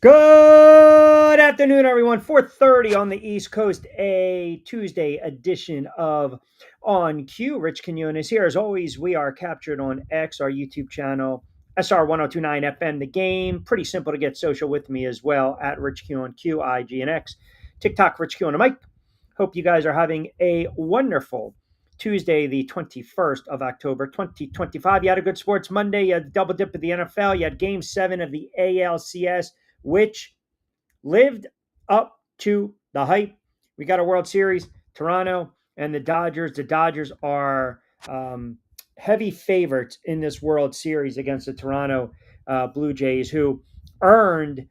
Good afternoon, everyone. 4:30 on the East Coast, a Tuesday edition of On Cue. Rich Quinones here. As always, we are captured on X, our YouTube channel, SR 1029 FM, The Game. Pretty simple to get social with me as well at Rich Q on Q, IG and X. TikTok, Rich Q on the mic. Hope you guys are having a wonderful Tuesday, the 21st of October, 2025. You had a good sports Monday. You had a double dip of the NFL. You had game 7 of the ALCS, which lived up to the hype. We got a World Series, Toronto and the Dodgers. The Dodgers are heavy favorites in this World Series against the Toronto Blue Jays, who earned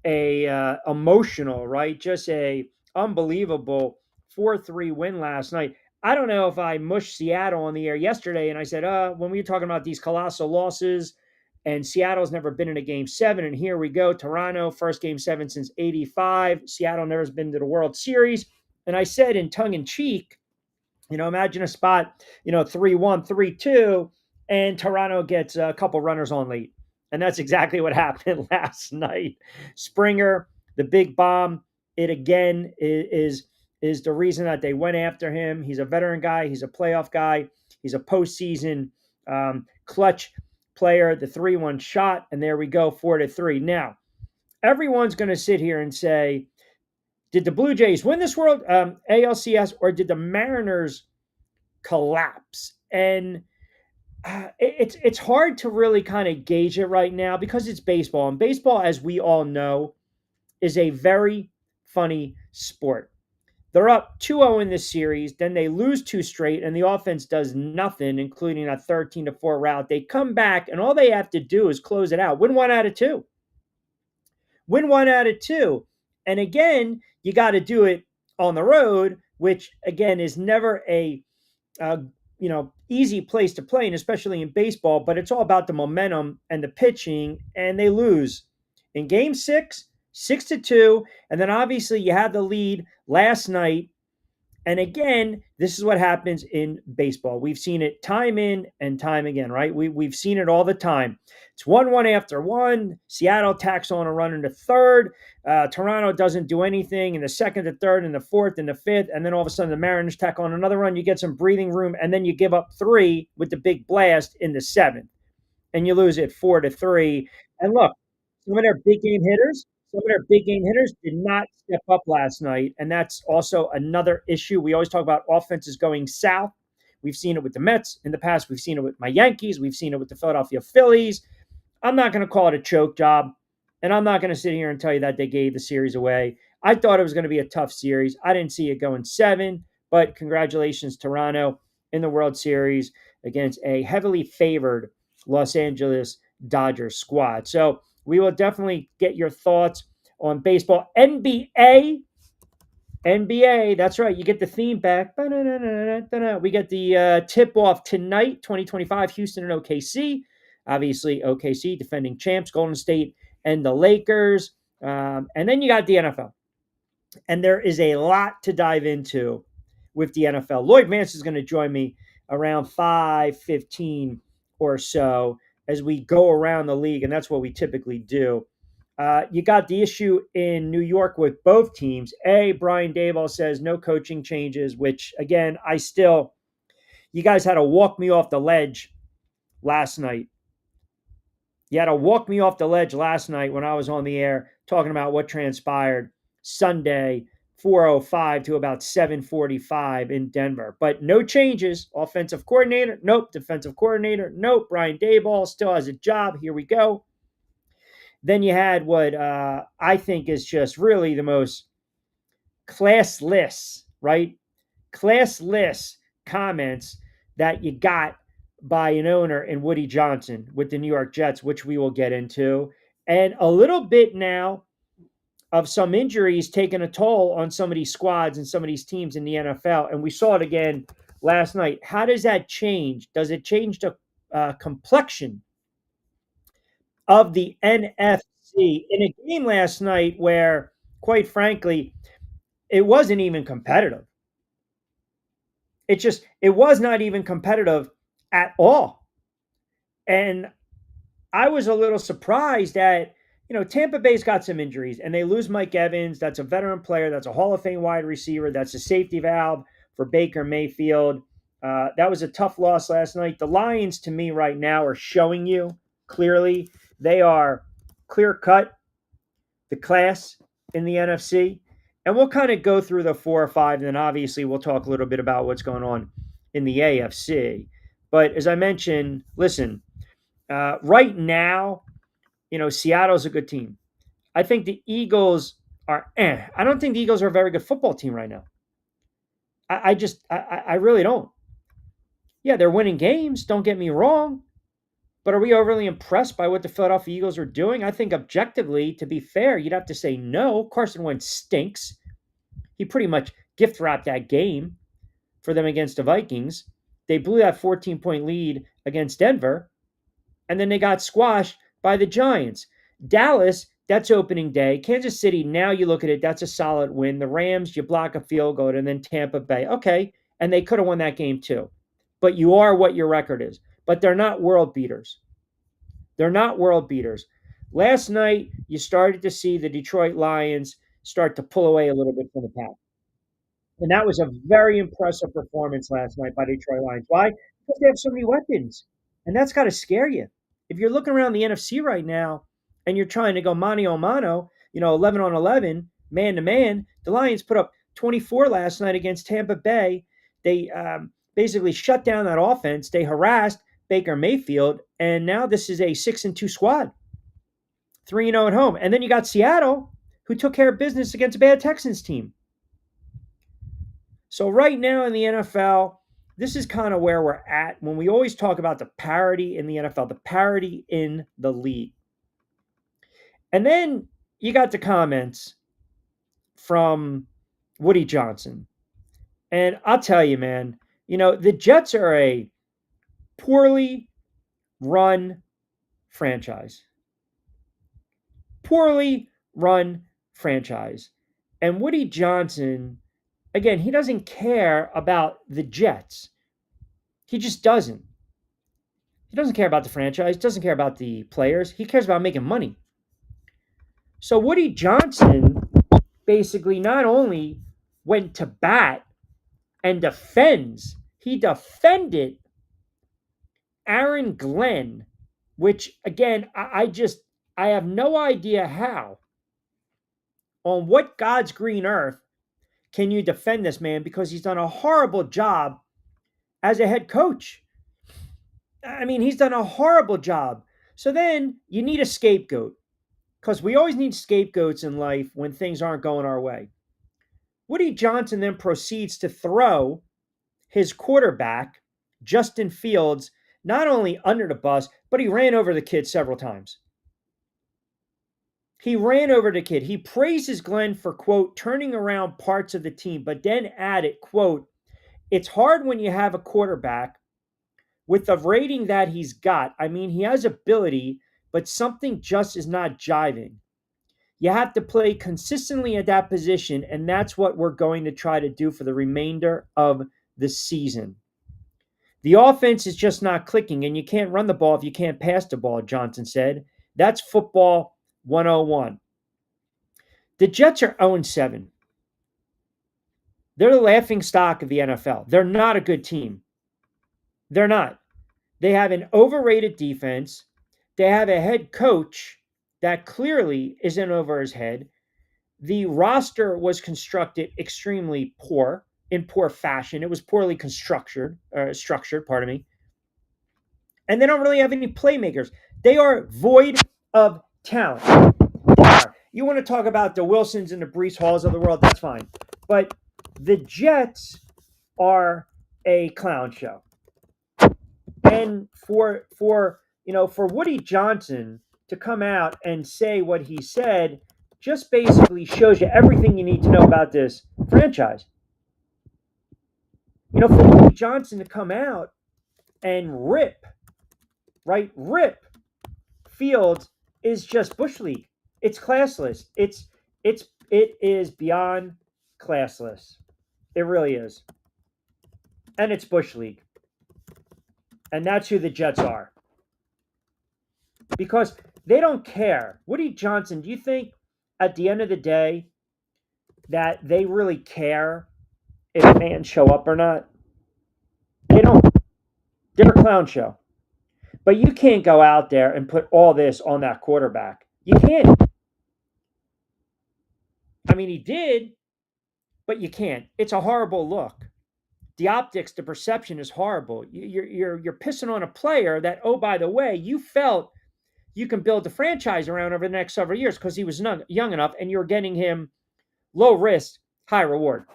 a emotional, right? Just a unbelievable 4-3 win last night. I don't know if I mushed Seattle on the air yesterday and I said, when we were talking about these colossal losses, and Seattle's never been in a game 7. And here we go. Toronto, first game 7 since 85. Seattle never has been to the World Series. And I said in tongue in cheek, imagine a spot, 3-1, 3-2, and Toronto gets a couple runners on late. And that's exactly what happened last night. Springer, the big bomb, it again is the reason that they went after him. He's a veteran guy. He's a playoff guy. He's a postseason clutch player, the 3-1 shot, and there we go, 4-3. Now, everyone's going to sit here and say, did the Blue Jays win this World ALCS, or did the Mariners collapse? And it's hard to really kind of gauge it right now because it's baseball. And baseball, as we all know, is a very funny sport. They're up 2-0 in this series. Then they lose 2 straight, and the offense does nothing, including a 13-4 rout. They come back, and all they have to do is close it out. Win 1 out of 2. Win 1 out of 2. And again, you got to do it on the road, which, again, is never a easy place to play, and especially in baseball. But it's all about the momentum and the pitching, and they lose. In Game 6, 6-2, and then obviously you had the lead last night. And again, this is what happens in baseball. We've seen it time in and time again, right? We've seen it all the time. It's 1-1 after 1. Seattle tacks on a run in the third. Toronto doesn't do anything in the second, the third, and the fourth, and the fifth. And then all of a sudden the Mariners tack on another run. You get some breathing room, and then you give up 3 with the big blast in the 7th. And you lose it 4-3. And look, some of their big game hitters did not step up last night, and that's also another issue. We always talk about offenses going south. We've seen it with the Mets in the past. We've seen it with my Yankees. We've seen it with the Philadelphia Phillies. I'm not going to call it a choke job, and I'm not going to sit here and tell you that they gave the series away. I thought it was going to be a tough series. I didn't see it going 7, but congratulations, Toronto, in the World Series against a heavily favored Los Angeles Dodgers squad. So we will definitely get your thoughts on baseball. NBA, that's right. You get the theme back. We get the tip-off tonight, 2025, Houston and OKC. Obviously, OKC, defending champs, Golden State and the Lakers. And then you got the NFL. And there is a lot to dive into with the NFL. Lloyd Vance is going to join me around 5:15 or so as we go around the league, and that's what we typically do. You got the issue in New York with both teams. Brian Daboll says no coaching changes, which, again, you guys had to walk me off the ledge last night. You had to walk me off the ledge last night when I was on the air talking about what transpired Sunday, 4:05 to about 7:45 in Denver. But no changes. Offensive coordinator, nope. Defensive coordinator, nope. Brian Daboll still has a job. Here we go. Then you had what I think is just really the most classless, right? Classless comments that you got by an owner in Woody Johnson with the New York Jets, which we will get into. And a little bit now of some injuries taking a toll on some of these squads and some of these teams in the NFL. And we saw it again last night. How does that change? Does it change the complexion of the NFC in a game last night where, quite frankly, it wasn't even competitive? It was not even competitive at all. And I was a little surprised at, Tampa Bay's got some injuries, and they lose Mike Evans. That's a veteran player. That's a Hall of Fame wide receiver. That's a safety valve for Baker Mayfield. That was a tough loss last night. The Lions, to me, right now, are showing you clearly they are clear cut, the class in the NFC. And we'll kind of go through the 4 or 5, and then obviously we'll talk a little bit about what's going on in the AFC. But as I mentioned, listen, right now, Seattle's a good team. I think the Eagles are I don't think the Eagles are a very good football team right now. I really don't. Yeah, they're winning games, don't get me wrong. But are we overly impressed by what the Philadelphia Eagles are doing? I think objectively, to be fair, you'd have to say no. Carson Wentz stinks. He pretty much gift wrapped that game for them against the Vikings. They blew that 14-point lead against Denver, and then they got squashed by the Giants. Dallas, that's opening day. Kansas City, now you look at it, that's a solid win. The Rams, you block a field goal, and then Tampa Bay. Okay, and they could have won that game too. But you are what your record is. But they're not world beaters. They're not world beaters. Last night, you started to see the Detroit Lions start to pull away a little bit from the pack. And that was a very impressive performance last night by the Detroit Lions. Why? Because they have so many weapons. And that's got to scare you. If you're looking around the NFC right now and you're trying to go mano a mano, 11 on 11, man to man, the Lions put up 24 last night against Tampa Bay. They basically shut down that offense. They harassed Baker Mayfield. And now this is a 6-2 squad, 3-0 at home. And then you got Seattle, who took care of business against a bad Texans team. So right now in the NFL, this is kind of where we're at when we always talk about the parity in the NFL, the parity in the league. And then you got the comments from Woody Johnson. And I'll tell you, man, the Jets are a poorly run franchise. Poorly run franchise. And Woody Johnson, again, he doesn't care about the Jets. He just doesn't. He doesn't care about the franchise, doesn't care about the players. He cares about making money. So Woody Johnson basically not only went to bat and he defended Aaron Glenn, which again, I have no idea how. On what God's green earth can you defend this man, because he's done a horrible job as a head coach. I mean, he's done a horrible job. So then you need a scapegoat, because we always need scapegoats in life when things aren't going our way. Woody Johnson then proceeds to throw his quarterback, Justin Fields, not only under the bus, but he ran over the kid several times. He ran over the kid. He praises Glenn for, quote, turning around parts of the team, but then added, quote, it's hard when you have a quarterback with the rating that he's got. I mean, he has ability, but something just is not jiving. You have to play consistently at that position, and that's what we're going to try to do for the remainder of the season. The offense is just not clicking, and you can't run the ball if you can't pass the ball, Johnson said. That's football 101. The Jets are 0-7. They're the laughing stock of the NFL. They're not a good team. They're not. They have an overrated defense. They have a head coach that clearly isn't over his head. The roster was constructed extremely in poor fashion. It was poorly structured, pardon me. And they don't really have any playmakers. They are void of talent. You want to talk about the Wilsons and the Breece Halls of the world, that's fine. But the Jets are a clown show. And for Woody Johnson to come out and say what he said just basically shows you everything you need to know about this franchise. For Woody Johnson to come out and rip Fields is just Bush League. It's classless. It is beyond classless. It really is. And it's Bush League. And that's who the Jets are. because they don't care. Woody Johnson, do you think at the end of the day that they really care if fans show up or not? They don't. They're a clown show. But you can't go out there and put all this on that quarterback. You can't. I mean, he did, but you can't. It's a horrible look. The optics, the perception is horrible. You're pissing on a player that, oh, by the way, you felt you can build the franchise around over the next several years because he was young enough, and you're getting him low risk, high reward.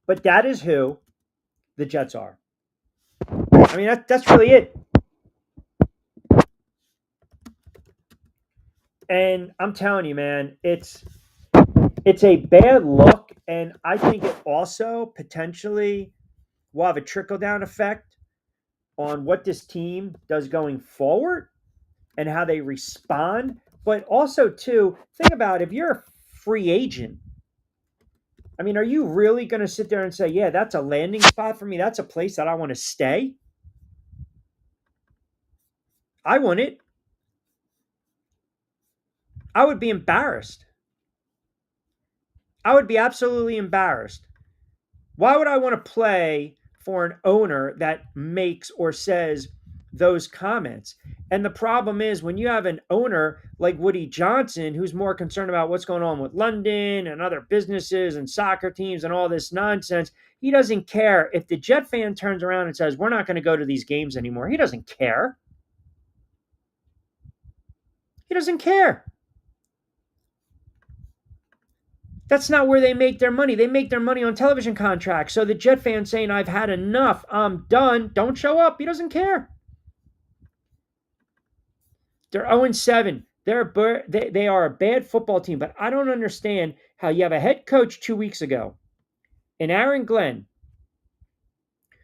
But that is who the Jets are. I mean, that's really it. And I'm telling you, man, it's a bad look, and I think it also potentially will have a trickle down effect on what this team does going forward and how they respond. But also, too, think about if you're a free agent. I mean, are you really going to sit there and say, yeah, that's a landing spot for me? That's a place that I want to stay? I wouldn't. I would be embarrassed. I would be absolutely embarrassed. Why would I want to play for an owner that makes or says those comments? And the problem is when you have an owner like Woody Johnson, who's more concerned about what's going on with London and other businesses and soccer teams and all this nonsense, he doesn't care if the Jet fan turns around and says, we're not going to go to these games anymore. He doesn't care. He doesn't care. That's not where they make their money. They make their money on television contracts. So the Jet fan saying, I've had enough, I'm done, don't show up. He doesn't care. They're 0-7. They are a bad football team, but I don't understand how you have a head coach 2 weeks ago, and Aaron Glenn,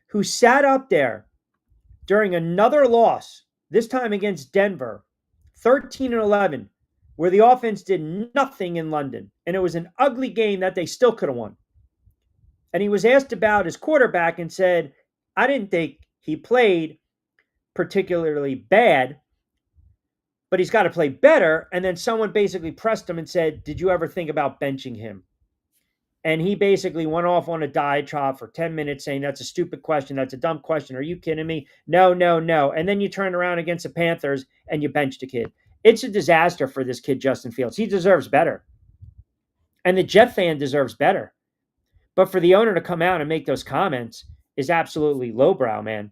who sat up there during another loss, this time against Denver, 13-11, where the offense did nothing in London, and it was an ugly game that they still could have won. And he was asked about his quarterback and said, I didn't think he played particularly bad, but he's got to play better. And then someone basically pressed him and said, did you ever think about benching him? And he basically went off on a diatribe for 10 minutes saying, that's a stupid question. That's a dumb question. Are you kidding me? No, no, no. And then you turn around against the Panthers and you bench the kid. It's a disaster for this kid, Justin Fields. He deserves better. And the Jet fan deserves better. But for the owner to come out and make those comments is absolutely lowbrow, man.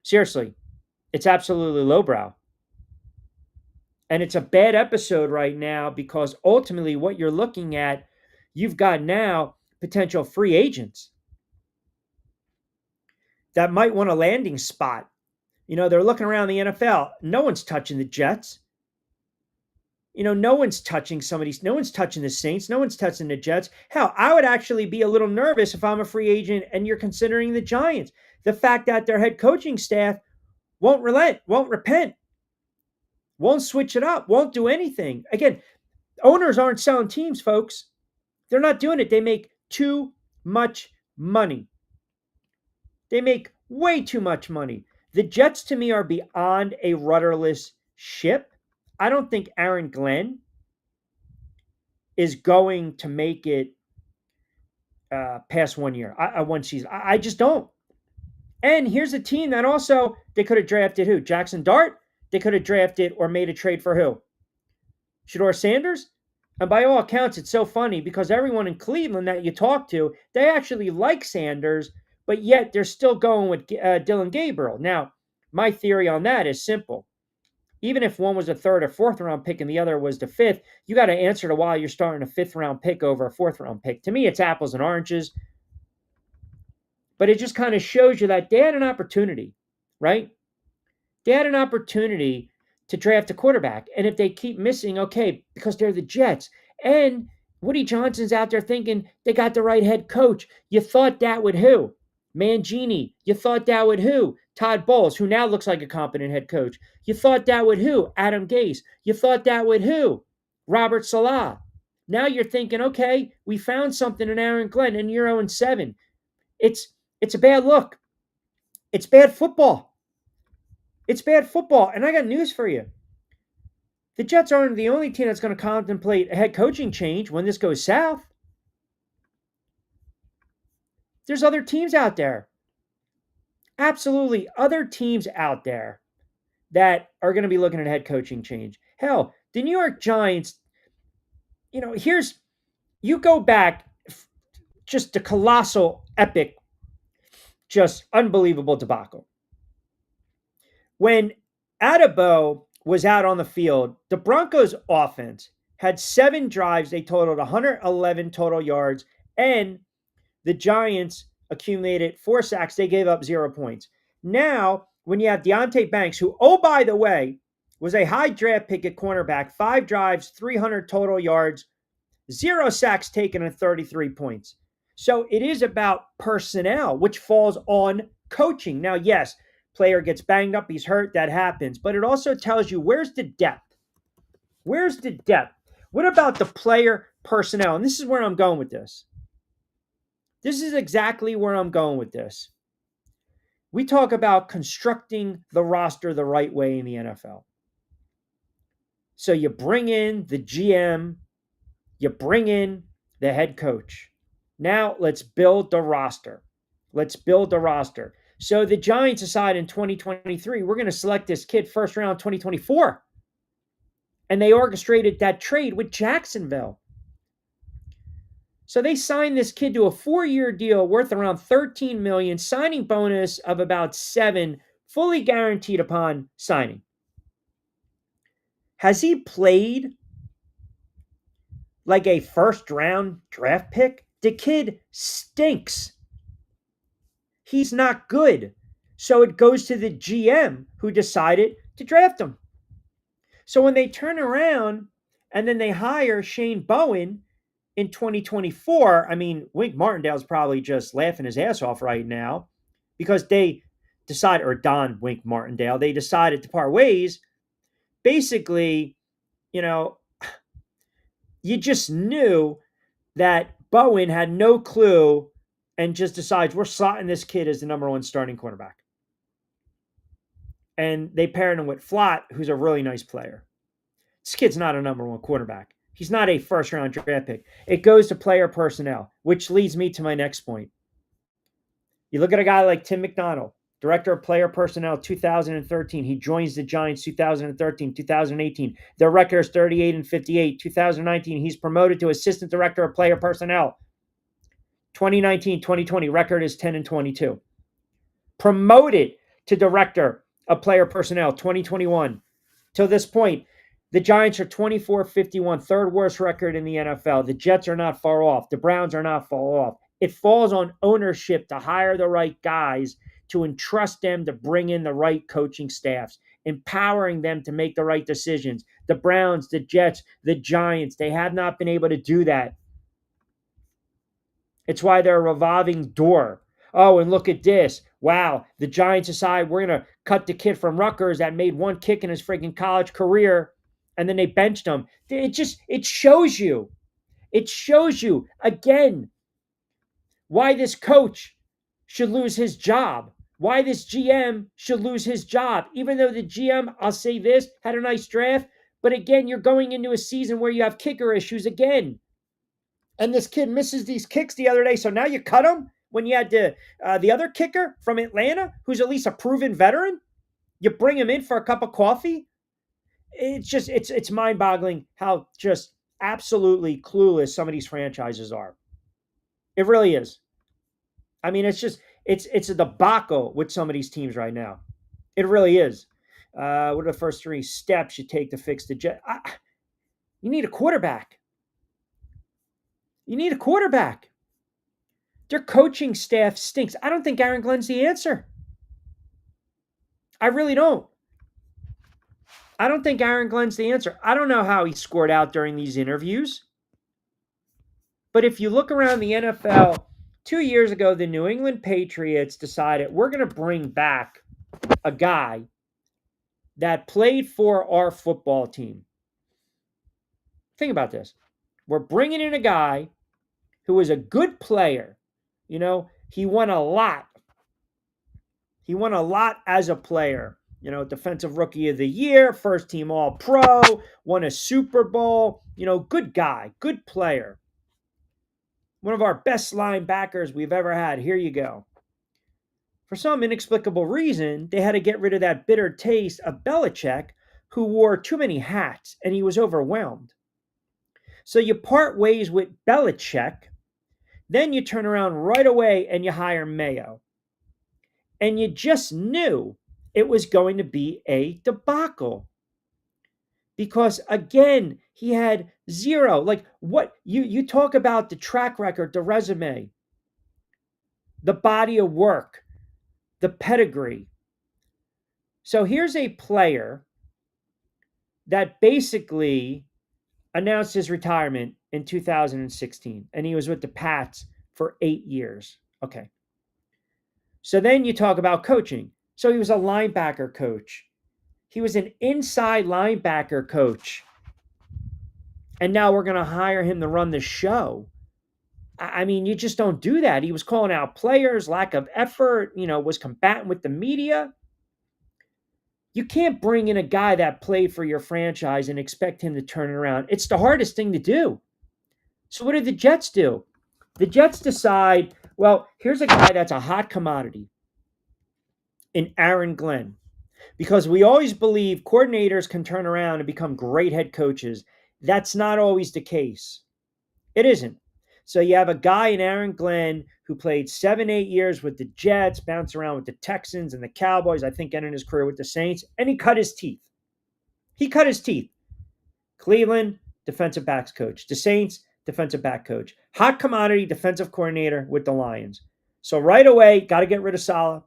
Seriously, it's absolutely lowbrow. And it's a bad episode right now because ultimately what you're looking at, you've got now potential free agents that might want a landing spot. You know, they're looking around the NFL. No one's touching the Jets. You know, no one's touching no one's touching the Saints. No one's touching the Jets. Hell, I would actually be a little nervous if I'm a free agent and you're considering the Giants. The fact that their head coaching staff won't relent, won't repent, won't switch it up, won't do anything. Again, owners aren't selling teams, folks. They're not doing it. They make too much money. They make way too much money. The Jets, to me, are beyond a rudderless ship. I don't think Aaron Glenn is going to make it past 1 year, one season. I just don't. And here's a team that also, they could have drafted who? Jackson Dart? They could have drafted or made a trade for who? Shedeur Sanders? And by all accounts, it's so funny because everyone in Cleveland that you talk to, they actually like Sanders, but yet they're still going with Dylan Gabriel. Now, my theory on that is simple. Even if one was a third or fourth round pick and the other was the fifth, you got to answer to why you're starting a fifth round pick over a fourth round pick. To me, it's apples and oranges. But it just kind of shows you that they had an opportunity, right? They had an opportunity to draft a quarterback. And if they keep missing, okay, because they're the Jets. And Woody Johnson's out there thinking they got the right head coach. You thought that would who? Mangini. You thought that would who? Todd Bowles, who now looks like a competent head coach. You thought that would who? Adam Gase. You thought that would who? Robert Salah. Now you're thinking, okay, we found something in Aaron Glenn and you're 0-7. It's a bad look. It's bad football. It's bad football. And I got news for you. The Jets aren't the only team that's going to contemplate a head coaching change when this goes south. There's other teams out there. Absolutely other teams out there that are going to be looking at head coaching change. Hell, the New York Giants, here's you go back just the colossal, epic, just unbelievable debacle. When Adebo was out on the field, the Broncos offense had 7 drives. They totaled 111 total yards, and the Giants accumulated 4 sacks. They gave up 0 points. Now, when you have Deontay Banks, who, oh, by the way, was a high draft pick at cornerback, 5 drives, 300 total yards, 0 sacks taken, and 33 points. So it is about personnel, which falls on coaching. Now, yes, player gets banged up, he's hurt, that happens. But it also tells you where's the depth? Where's the depth? What about the player personnel? And this is where I'm going with this. This is exactly where I'm going with this. We talk about constructing the roster the right way in the NFL. So you bring in the GM, you bring in the head coach. Now let's build the roster. Let's build the roster. So the Giants decide in 2023, we're going to select this kid first round 2024. And they orchestrated that trade with Jacksonville. So they signed this kid to a 4-year deal worth around $13 million, signing bonus of about 7, fully guaranteed upon signing. Has he played like a first-round draft pick? The kid stinks. He's not good. So it goes to the GM who decided to draft him. So when they turn around and then they hire Shane Bowen in 2024, I mean, Wink Martindale's probably just laughing his ass off right now because they decided, or Don Wink Martindale, they decided to part ways. Basically, you just knew that Bowen had no clue and just decides we're slotting this kid as the number 1 starting cornerback. And they paired him with Flott, who's a really nice player. This kid's not a number 1 quarterback. He's not a first-round draft pick. It goes to player personnel, which leads me to my next point. You look at a guy like Tim McDonald, director of player personnel 2013. He joins the Giants 2013, 2018. Their record is 38-58. 2019, he's promoted to assistant director of player personnel. 2019, 2020, record is 10-22. Promoted to director of player personnel 2021. Till this point, the Giants are 24-51, third worst record in the NFL. The Jets are not far off. The Browns are not far off. It falls on ownership to hire the right guys, to entrust them to bring in the right coaching staffs, empowering them to make the right decisions. The Browns, the Jets, the Giants, they have not been able to do that. It's why they're a revolving door. Oh, and look at this. Wow, the Giants decide we're going to cut the kid from Rutgers that made 1 kick in his freaking college career, and then they benched him. It shows you again why this coach should lose his job, why this GM should lose his job. Even though the GM, I'll say this, had a nice draft, but again, you're going into a season where you have kicker issues again. And this kid misses these kicks the other day, so now you cut him when you had the other kicker from Atlanta, who's at least a proven veteran. You bring him in for a cup of coffee. It's mind-boggling how just absolutely clueless some of these franchises are. It really is. I mean, it's a debacle with some of these teams right now. It really is. What are the first 3 steps you take to fix the Jets? You need a quarterback. You need a quarterback. Their coaching staff stinks. I don't think Aaron Glenn's the answer. I really don't. I don't think Aaron Glenn's the answer. I don't know how he scored out during these interviews. But if you look around the NFL, 2 years ago, the New England Patriots decided we're going to bring back a guy that played for our football team. Think about this. We're bringing in a guy who is a good player. He won a lot. He won a lot as a player. Defensive Rookie of the Year, first team All Pro, won a Super Bowl. Good guy, good player. One of our best linebackers we've ever had. Here you go. For some inexplicable reason, they had to get rid of that bitter taste of Belichick, who wore too many hats and he was overwhelmed. So you part ways with Belichick, then you turn around right away and you hire Mayo. And you just knew it was going to be a debacle. Because again, he had zero. Like what you talk about the track record, the resume, the body of work, the pedigree. So here's a player that basically announced his retirement in 2016, and he was with the Pats for 8 years. Okay. So then you talk about coaching. So he was a linebacker coach. He was an inside linebacker coach. And now we're going to hire him to run the show. I mean, you just don't do that. He was calling out players, lack of effort, was combating with the media. You can't bring in a guy that played for your franchise and expect him to turn it around. It's the hardest thing to do. So what did the Jets do? The Jets decide, well, here's a guy that's a hot commodity in Aaron Glenn. Because we always believe coordinators can turn around and become great head coaches. That's not always the case. It isn't. So you have a guy in Aaron Glenn who played 7, 8 years with the Jets, bounced around with the Texans and the Cowboys, I think ended his career with the Saints, and he cut his teeth. He cut his teeth. Cleveland, defensive backs coach. The Saints, defensive back coach. Hot commodity defensive coordinator with the Lions. So right away, got to get rid of Saleh.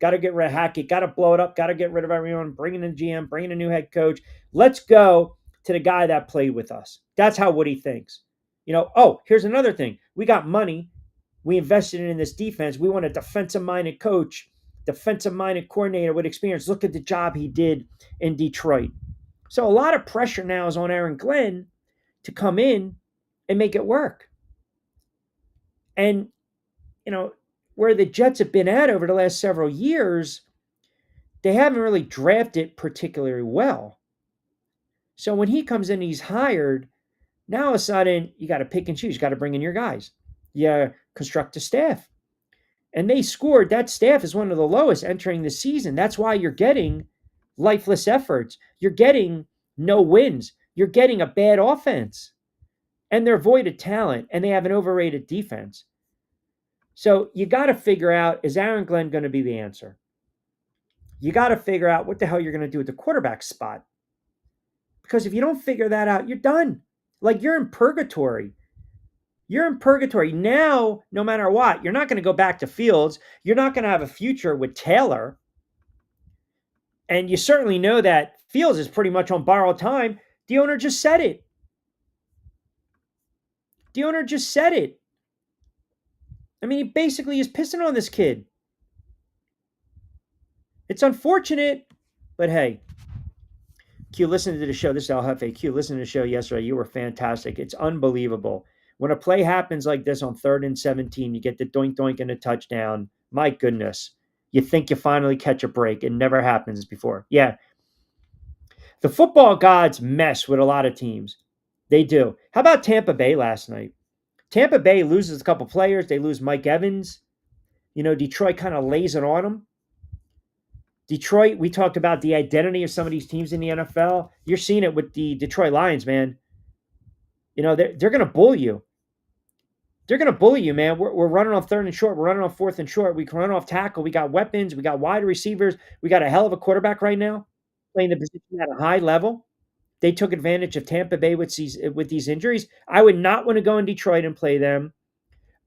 Got to get rid of Hackett. Got to blow it up. Got to get rid of everyone. Bring in a GM. Bring in a new head coach. Let's go to the guy that played with us. That's how Woody thinks. Here's another thing. We got money. We invested in this defense. We want a defensive-minded coach, defensive-minded coordinator with experience. Look at the job he did in Detroit. So a lot of pressure now is on Aaron Glenn to come in and make it work. And, where the Jets have been at over the last several years, they haven't really drafted particularly well. So when he comes in, he's hired. Now all of a sudden, you got to pick and choose. You got to bring in your guys. You construct a staff. And they scored. That staff is one of the lowest entering the season. That's why you're getting lifeless efforts. You're getting no wins. You're getting a bad offense. And they're void of talent. And they have an overrated defense. So you got to figure out, is Aaron Glenn going to be the answer? You got to figure out what the hell you're going to do at the quarterback spot. Because if you don't figure that out, you're done. Like you're in purgatory. You're in purgatory. Now, no matter what, you're not going to go back to Fields. You're not going to have a future with Taylor. And you certainly know that Fields is pretty much on borrowed time. The owner just said it. The owner just said it. I mean, he basically is pissing on this kid. It's unfortunate, but hey. Q, listen to the show. This is El Jefe. Q, listen to the show yesterday. You were fantastic. It's unbelievable. When a play happens like this on 3rd and 17, you get the doink doink and a touchdown. My goodness. You think you finally catch a break. It never happens before. Yeah. The football gods mess with a lot of teams. They do. How about Tampa Bay last night? Tampa Bay loses a couple players. They lose Mike Evans. Detroit kind of lays it on them. Detroit, we talked about the identity of some of these teams in the NFL. You're seeing it with the Detroit Lions, man. They're going to bull you. They're going to bully you, man. We're running off 3rd and short. We're running off 4th and short. We can run off tackle. We got weapons. We got wide receivers. We got a hell of a quarterback right now playing the position at a high level. They took advantage of Tampa Bay with these injuries. I would not want to go in Detroit and play them.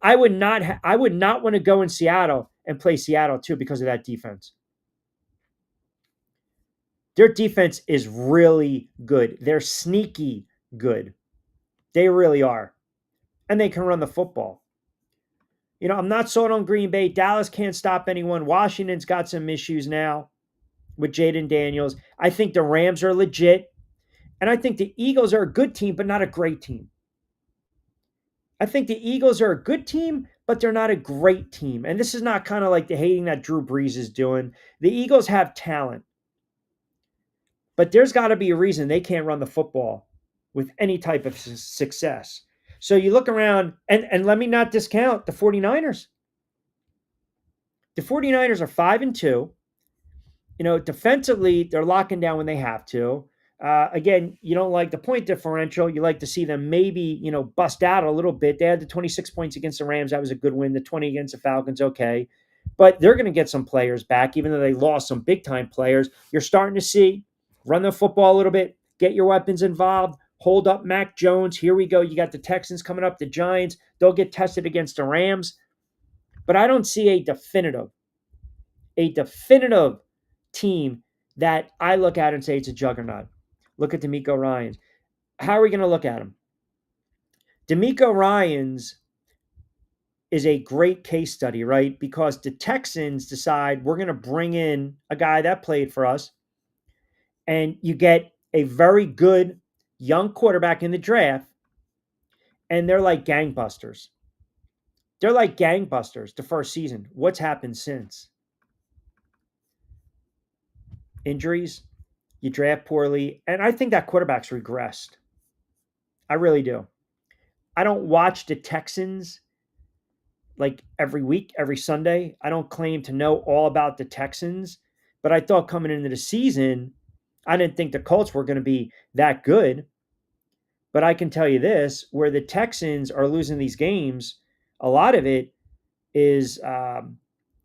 I would not want to go in Seattle and play Seattle too because of that defense. Their defense is really good. They're sneaky good. They really are. And they can run the football. I'm not sold on Green Bay. Dallas can't stop anyone. Washington's got some issues now with Jaden Daniels. I think the Rams are legit. And I think the Eagles are a good team, but not a great team. I think the Eagles are a good team, but they're not a great team. And this is not kind of like the hating that Drew Brees is doing. The Eagles have talent. But there's got to be a reason they can't run the football with any type of success. So you look around, and let me not discount the 49ers. The 49ers are 5-2. Defensively, they're locking down when they have to. Again, you don't like the point differential. You like to see them maybe, bust out a little bit. They had the 26 points against the Rams. That was a good win. The 20 against the Falcons, okay. But they're going to get some players back, even though they lost some big-time players. You're starting to see run the football a little bit, get your weapons involved, hold up Mac Jones. Here we go. You got the Texans coming up, the Giants. They'll get tested against the Rams. But I don't see a definitive team that I look at and say it's a juggernaut. Look at D'Amico Ryans. How are we going to look at him? D'Amico Ryans is a great case study, right? Because the Texans decide we're going to bring in a guy that played for us, and you get a very good young quarterback in the draft, and they're like gangbusters. They're like gangbusters the first season. What's happened since? Injuries, you draft poorly, and I think that quarterback's regressed. I really do. I don't watch the Texans like every week, every Sunday. I don't claim to know all about the Texans, but I thought coming into the season, I didn't think the Colts were going to be that good. But I can tell you this, where the Texans are losing these games, a lot of it is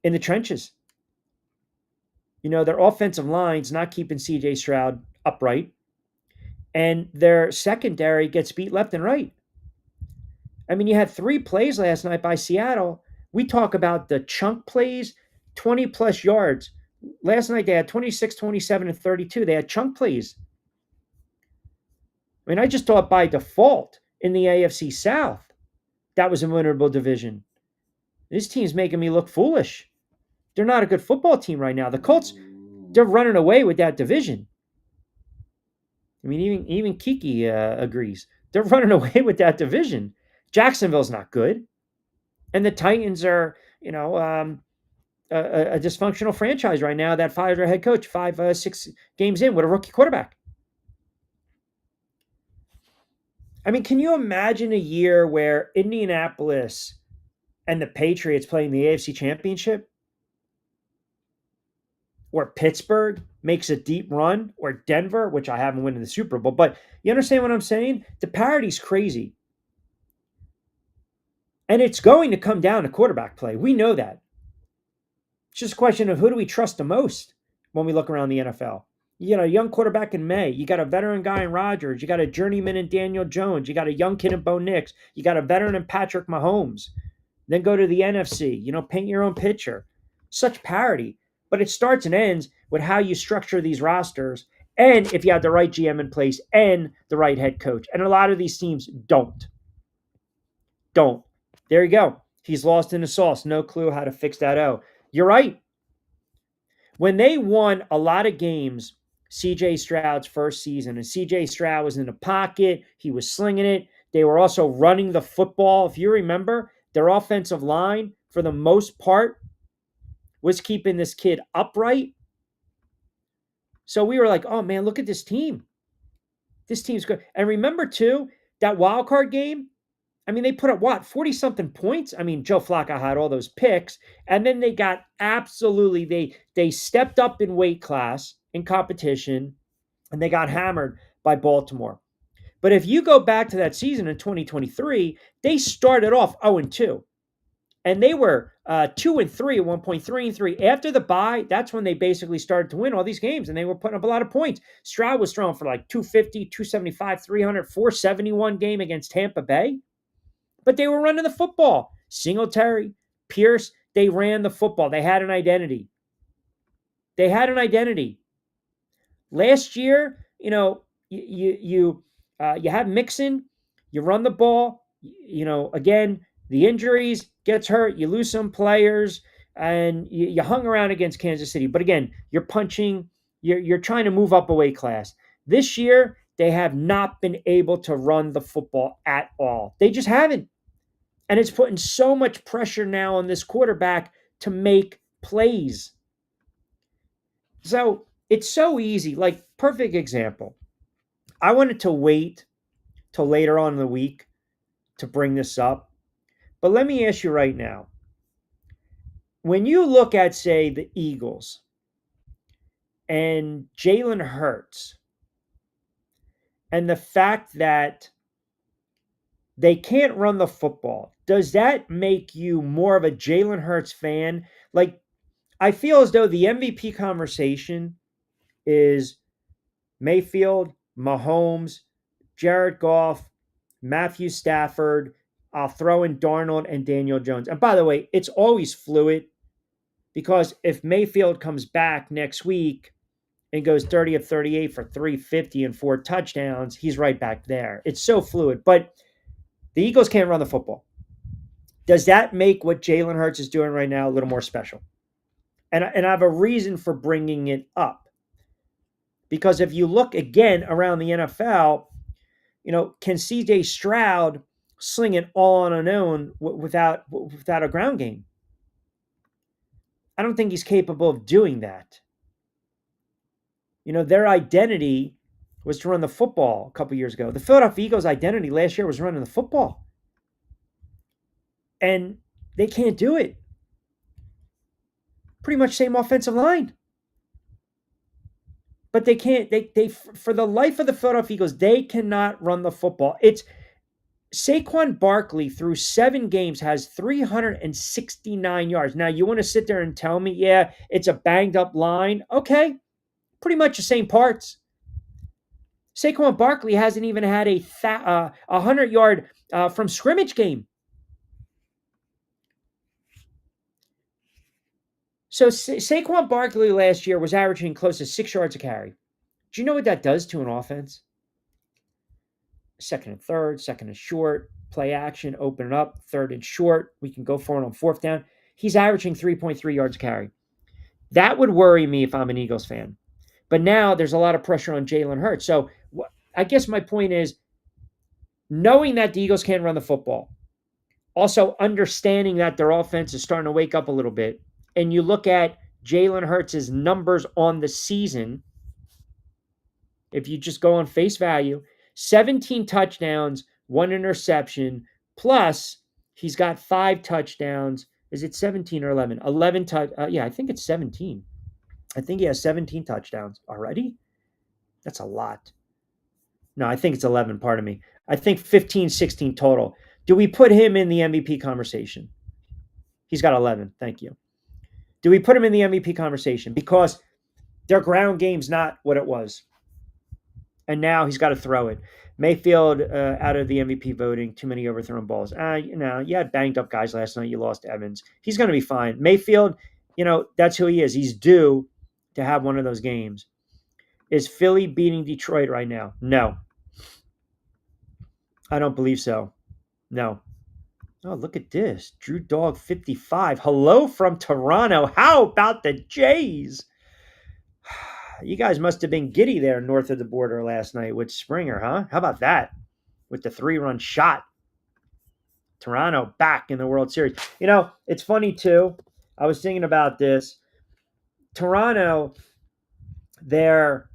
in the trenches. Their offensive line's not keeping C.J. Stroud upright, and their secondary gets beat left and right. I mean, you had 3 plays last night by Seattle. We talk about the chunk plays, 20-plus yards. Last night they had 26, 27, and 32. They had chunk plays. I mean, I just thought by default in the AFC South, that was a winnable division. This team's making me look foolish. They're not a good football team right now. The Colts, they're running away with that division. I mean, even Kiki agrees. They're running away with that division. Jacksonville's not good. And the Titans are, a dysfunctional franchise right now that fired their head coach 6 games in with a rookie quarterback. I mean, can you imagine a year where Indianapolis and the Patriots playing the AFC Championship? Or Pittsburgh makes a deep run? Or Denver, which I haven't won in the Super Bowl. But you understand what I'm saying? The parity's crazy. And it's going to come down to quarterback play. We know that. It's just a question of who do we trust the most when we look around the NFL. You got a young quarterback in May. You got a veteran guy in Rodgers. You got a journeyman in Daniel Jones. You got a young kid in Bo Nix. You got a veteran in Patrick Mahomes. Then go to the NFC. Paint your own picture. Such parity. But it starts and ends with how you structure these rosters and if you have the right GM in place and the right head coach. And a lot of these teams don't. There you go. He's lost in the sauce. No clue how to fix that out. You're right. When they won a lot of games, C.J. Stroud's first season, and C.J. Stroud was in the pocket, he was slinging it. They were also running the football. If you remember, their offensive line, for the most part, was keeping this kid upright. So we were like, oh, man, look at this team. This team's good. And remember, too, that wild card game, I mean, they put up, 40-something points? I mean, Joe Flacco had all those picks. And then they got absolutely, they stepped up in weight class, in competition, and they got hammered by Baltimore. But if you go back to that season in 2023, they started off 0-2. And they were 2-3 at one point, 3-3. After the bye, that's when they basically started to win all these games, and they were putting up a lot of points. Stroud was throwing for like 250, 275, 300, 471 game against Tampa Bay. But they were running the football. Singletary, Pierce, they ran the football. They had an identity. Last year, you have Mixon, you run the ball, again, the injuries, gets hurt, you lose some players, and you hung around against Kansas City. But again, you're punching, you're trying to move up a weight class. This year, they have not been able to run the football at all. They just haven't. And it's putting so much pressure now on this quarterback to make plays. So It's so easy. Like, perfect example. I wanted to wait till later on in the week to bring this up, but let me ask you right now. When you look at, say, the Eagles and Jalen Hurts, and the fact that they can't run the football, does that make you more of a Jalen Hurts fan? Like, I feel as though the MVP conversation is Mayfield, Mahomes, Jared Goff, Matthew Stafford. I'll throw in Darnold and Daniel Jones. And by the way, it's always fluid because if Mayfield comes back next week and goes 30 of 38 for 350 and 4 touchdowns, he's right back there. It's so fluid. But the Eagles can't run the football. Does that make what Jalen Hurts is doing right now a little more special? And I have a reason for bringing it up. Because if you look again around the NFL, can CJ Stroud sling it all on his own without a ground game? I don't think he's capable of doing that. Their identity was to run the football a couple years ago. The Philadelphia Eagles' identity last year was running the football. And they can't do it. Pretty much same offensive line. But they can't, they for the life of the Philadelphia Eagles, they cannot run the football. It's Saquon Barkley through 7 games has 369 yards. Now, you want to sit there and tell me, yeah, it's a banged up line? Okay, pretty much the same parts. Saquon Barkley hasn't even had a 100-yard from scrimmage game. So Saquon Barkley last year was averaging close to 6 yards a carry. Do you know what that does to an offense? Second and third, second and short, play action, open it up, third and short. We can go for it on 4th down. He's averaging 3.3 yards a carry. That would worry me if I'm an Eagles fan. But now there's a lot of pressure on Jalen Hurts. So I guess my point is, knowing that the Eagles can't run the football, also understanding that their offense is starting to wake up a little bit, and you look at Jalen Hurts' numbers on the season, if you just go on face value, 17 touchdowns, 1 interception, plus he's got 5 touchdowns. Is it 17 or 11? 11 yeah, I think it's 17. I think he has 17 touchdowns already. That's a lot. No, I think it's 11, pardon me. I think 15, 16 total. Do we put him in the MVP conversation? He's got 11. Thank you. Do we put him in the MVP conversation? Because their ground game's not what it was. And now he's got to throw it. Mayfield out of the MVP voting, too many overthrown balls. You had banged up guys last night. You lost Evans. He's going to be fine. Mayfield, that's who he is. He's due to have one of those games. Is Philly beating Detroit right now? No. I don't believe so. No. Oh, look at this. Drew Dog 55. Hello from Toronto. How about the Jays? You guys must have been giddy there north of the border last night with Springer, huh? How about that? With the 3-run shot. Toronto back in the World Series. It's funny too. I was thinking about this. Toronto, they're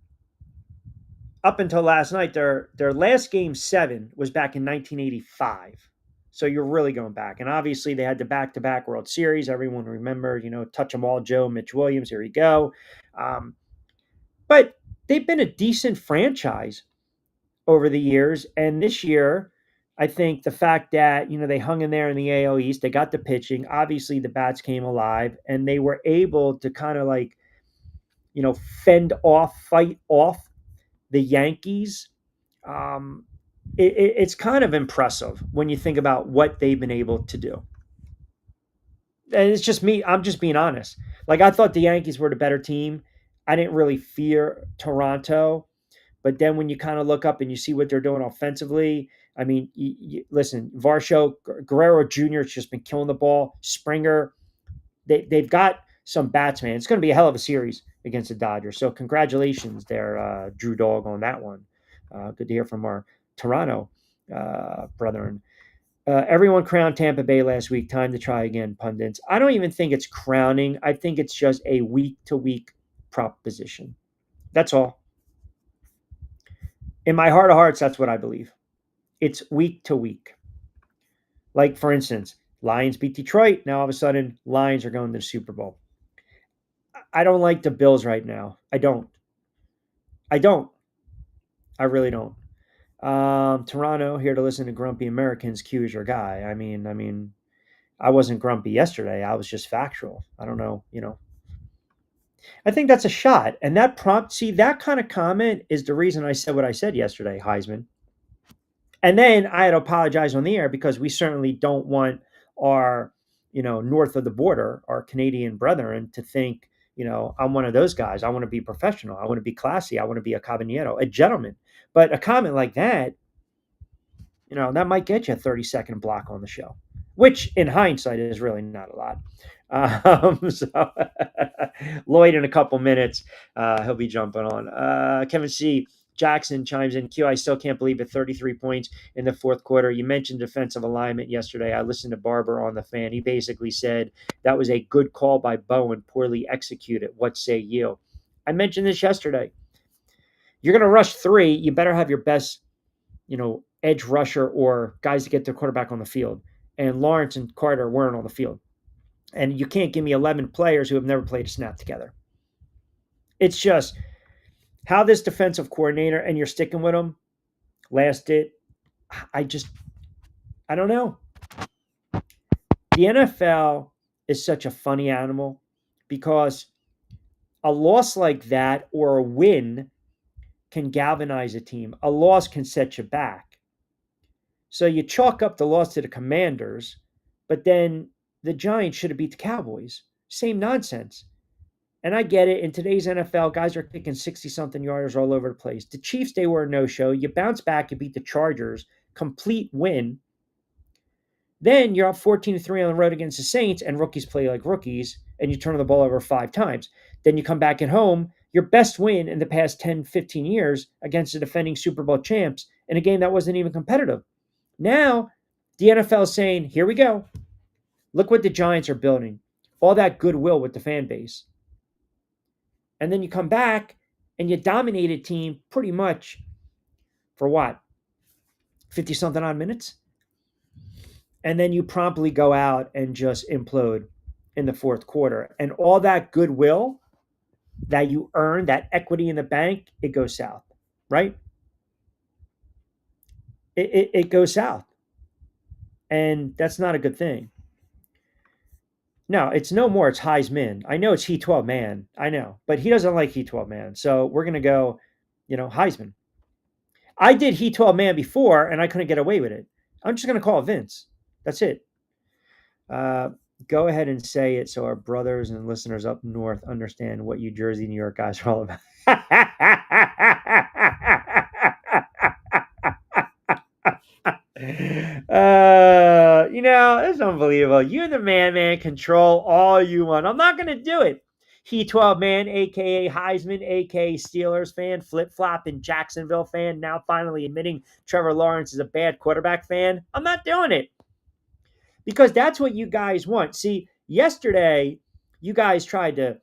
up until last night, their last game 7 was back in 1985. So you're really going back. And obviously they had the back-to-back World Series. Everyone remembered, touch 'em all, Joe, Mitch Williams, here you go. But they've been a decent franchise over the years. And this year, I think the fact that, they hung in there in the AL East, they got the pitching, obviously the bats came alive, and they were able to kind of fight off the Yankees. It's kind of impressive when you think about what they've been able to do. And it's just me. I'm just being honest. I thought the Yankees were the better team. I didn't really fear Toronto. But then when you kind of look up and you see what they're doing offensively, I mean, listen, Varsho, Guerrero Jr. has just been killing the ball. Springer, they've got some bats, man. It's going to be a hell of a series against the Dodgers. So congratulations there, Drew Dog, on that one. Good to hear from our Toronto brethren. Everyone crowned Tampa Bay last week. Time to try again, pundits. I don't even think it's crowning. I think it's just a week-to-week proposition. That's all. In my heart of hearts, that's what I believe. It's week to week. Like, for instance, Lions beat Detroit. Now, all of a sudden, Lions are going to the Super Bowl. I don't like the Bills right now. I don't. I don't. I really don't. Toronto here to listen to grumpy Americans. Q is your guy. I wasn't grumpy yesterday. I was just factual. I don't know. I think that's a shot. And that prompt, see, that kind of comment is the reason I said what I said yesterday, Heisman. And then I had to apologize on the air because we certainly don't want our, north of the border, our Canadian brethren to think, I'm one of those guys. I want to be professional. I want to be classy. I want to be a caballero, a gentleman. But a comment like that, that might get you a 30-second block on the show, which in hindsight is really not a lot. So Lloyd in a couple minutes, he'll be jumping on. Kevin C. Jackson chimes in. Q, I still can't believe it. 33 points in the fourth quarter. You mentioned defensive alignment yesterday. I listened to Barber on the fan. He basically said that was a good call by Bowen, poorly executed. What say you? I mentioned this yesterday. You're going to rush three. You better have your best, edge rusher or guys to get their quarterback on the field. And Lawrence and Carter weren't on the field. And you can't give me 11 players who have never played a snap together. It's just how this defensive coordinator, and you're sticking with him, lasted. I don't know. The NFL is such a funny animal because a loss like that or a win can galvanize a team. A loss can set you back. So you chalk up the loss to the Commanders, but then the Giants should have beat the Cowboys. Same nonsense. And I get it. In today's NFL, guys are kicking 60-something yarders all over the place. The Chiefs, they were a no-show. You bounce back, you beat the Chargers. Complete win. Then you're up 14-3 on the road against the Saints, and rookies play like rookies, and you turn the ball over 5 times. Then you come back at home, your best win in the past 10, 15 years against the defending Super Bowl champs in a game that wasn't even competitive. Now, the NFL is saying, here we go. Look what the Giants are building. All that goodwill with the fan base. And then you come back and you dominate a team pretty much for what? 50-something odd minutes? And then you promptly go out and just implode in the fourth quarter. And all that goodwill that you earn, that equity in the bank, it goes south, right? It goes south. And that's not a good thing. No, it's no more. It's Heisman. I know it's Heat 12 man. I know. But he doesn't like Heat 12 man. So we're going to go, Heisman. I did Heat 12 man before, and I couldn't get away with it. I'm just going to call it Vince. That's it. Go ahead and say it so our brothers and listeners up north understand what you Jersey, New York guys are all about. It's unbelievable. You and the man control all you want. I'm not going to do it. Heat 12 man, a.k.a. Heisman, a.k.a. Steelers fan, flip-flopping Jacksonville fan, now finally admitting Trevor Lawrence is a bad quarterback fan. I'm not doing it because that's what you guys want. See, yesterday, you guys tried to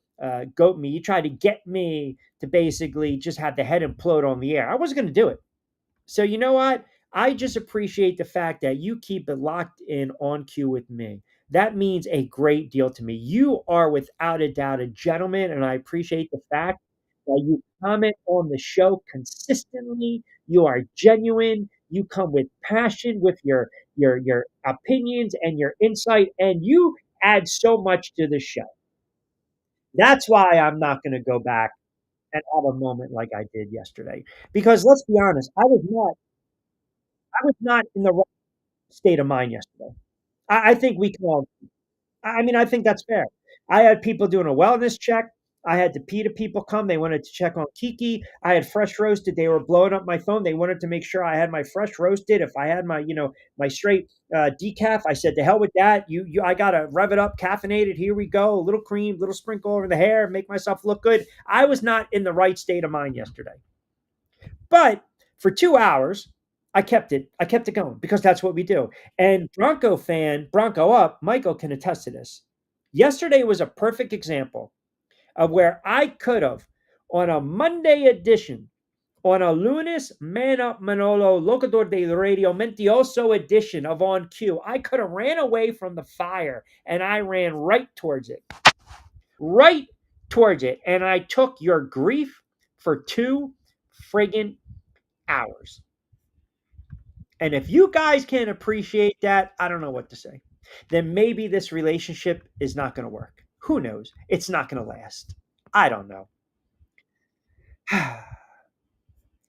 goat me. You tried to get me to basically just have the head implode on the air. I wasn't going to do it. So you know what? I just appreciate the fact that you keep it locked in on cue with me. That means a great deal to me. You are without a doubt a gentleman, and I appreciate the fact that you comment on the show consistently. You are genuine. You come with passion with your opinions and your insight, and you add so much to the show. That's why I'm not going to go back and have a moment like I did yesterday. Because let's be honest, I was not in the right state of mind yesterday. I think we can all. I think that's fair. I had people doing a wellness check. I had the PETA people come. They wanted to check on Kiki. I had fresh roasted. They were blowing up my phone. They wanted to make sure I had my fresh roasted. If I had my, my straight decaf, I said, to hell with that. I gotta rev it up, caffeinated. Here we go. A little cream, little sprinkle over the hair, make myself look good. I was not in the right state of mind yesterday. But for 2 hours, I kept it going because that's what we do. And Bronco up, Michael can attest to this. Yesterday was a perfect example of where I could have on a Monday edition, on a Lunes Mana Manolo Locador de Radio Mentioso edition of On Cue. I could have ran away from the fire and I ran right towards it. And I took your grief for 2 friggin' hours. And if you guys can't appreciate that, I don't know what to say. Then maybe this relationship is not going to work. Who knows? It's not going to last. I don't know.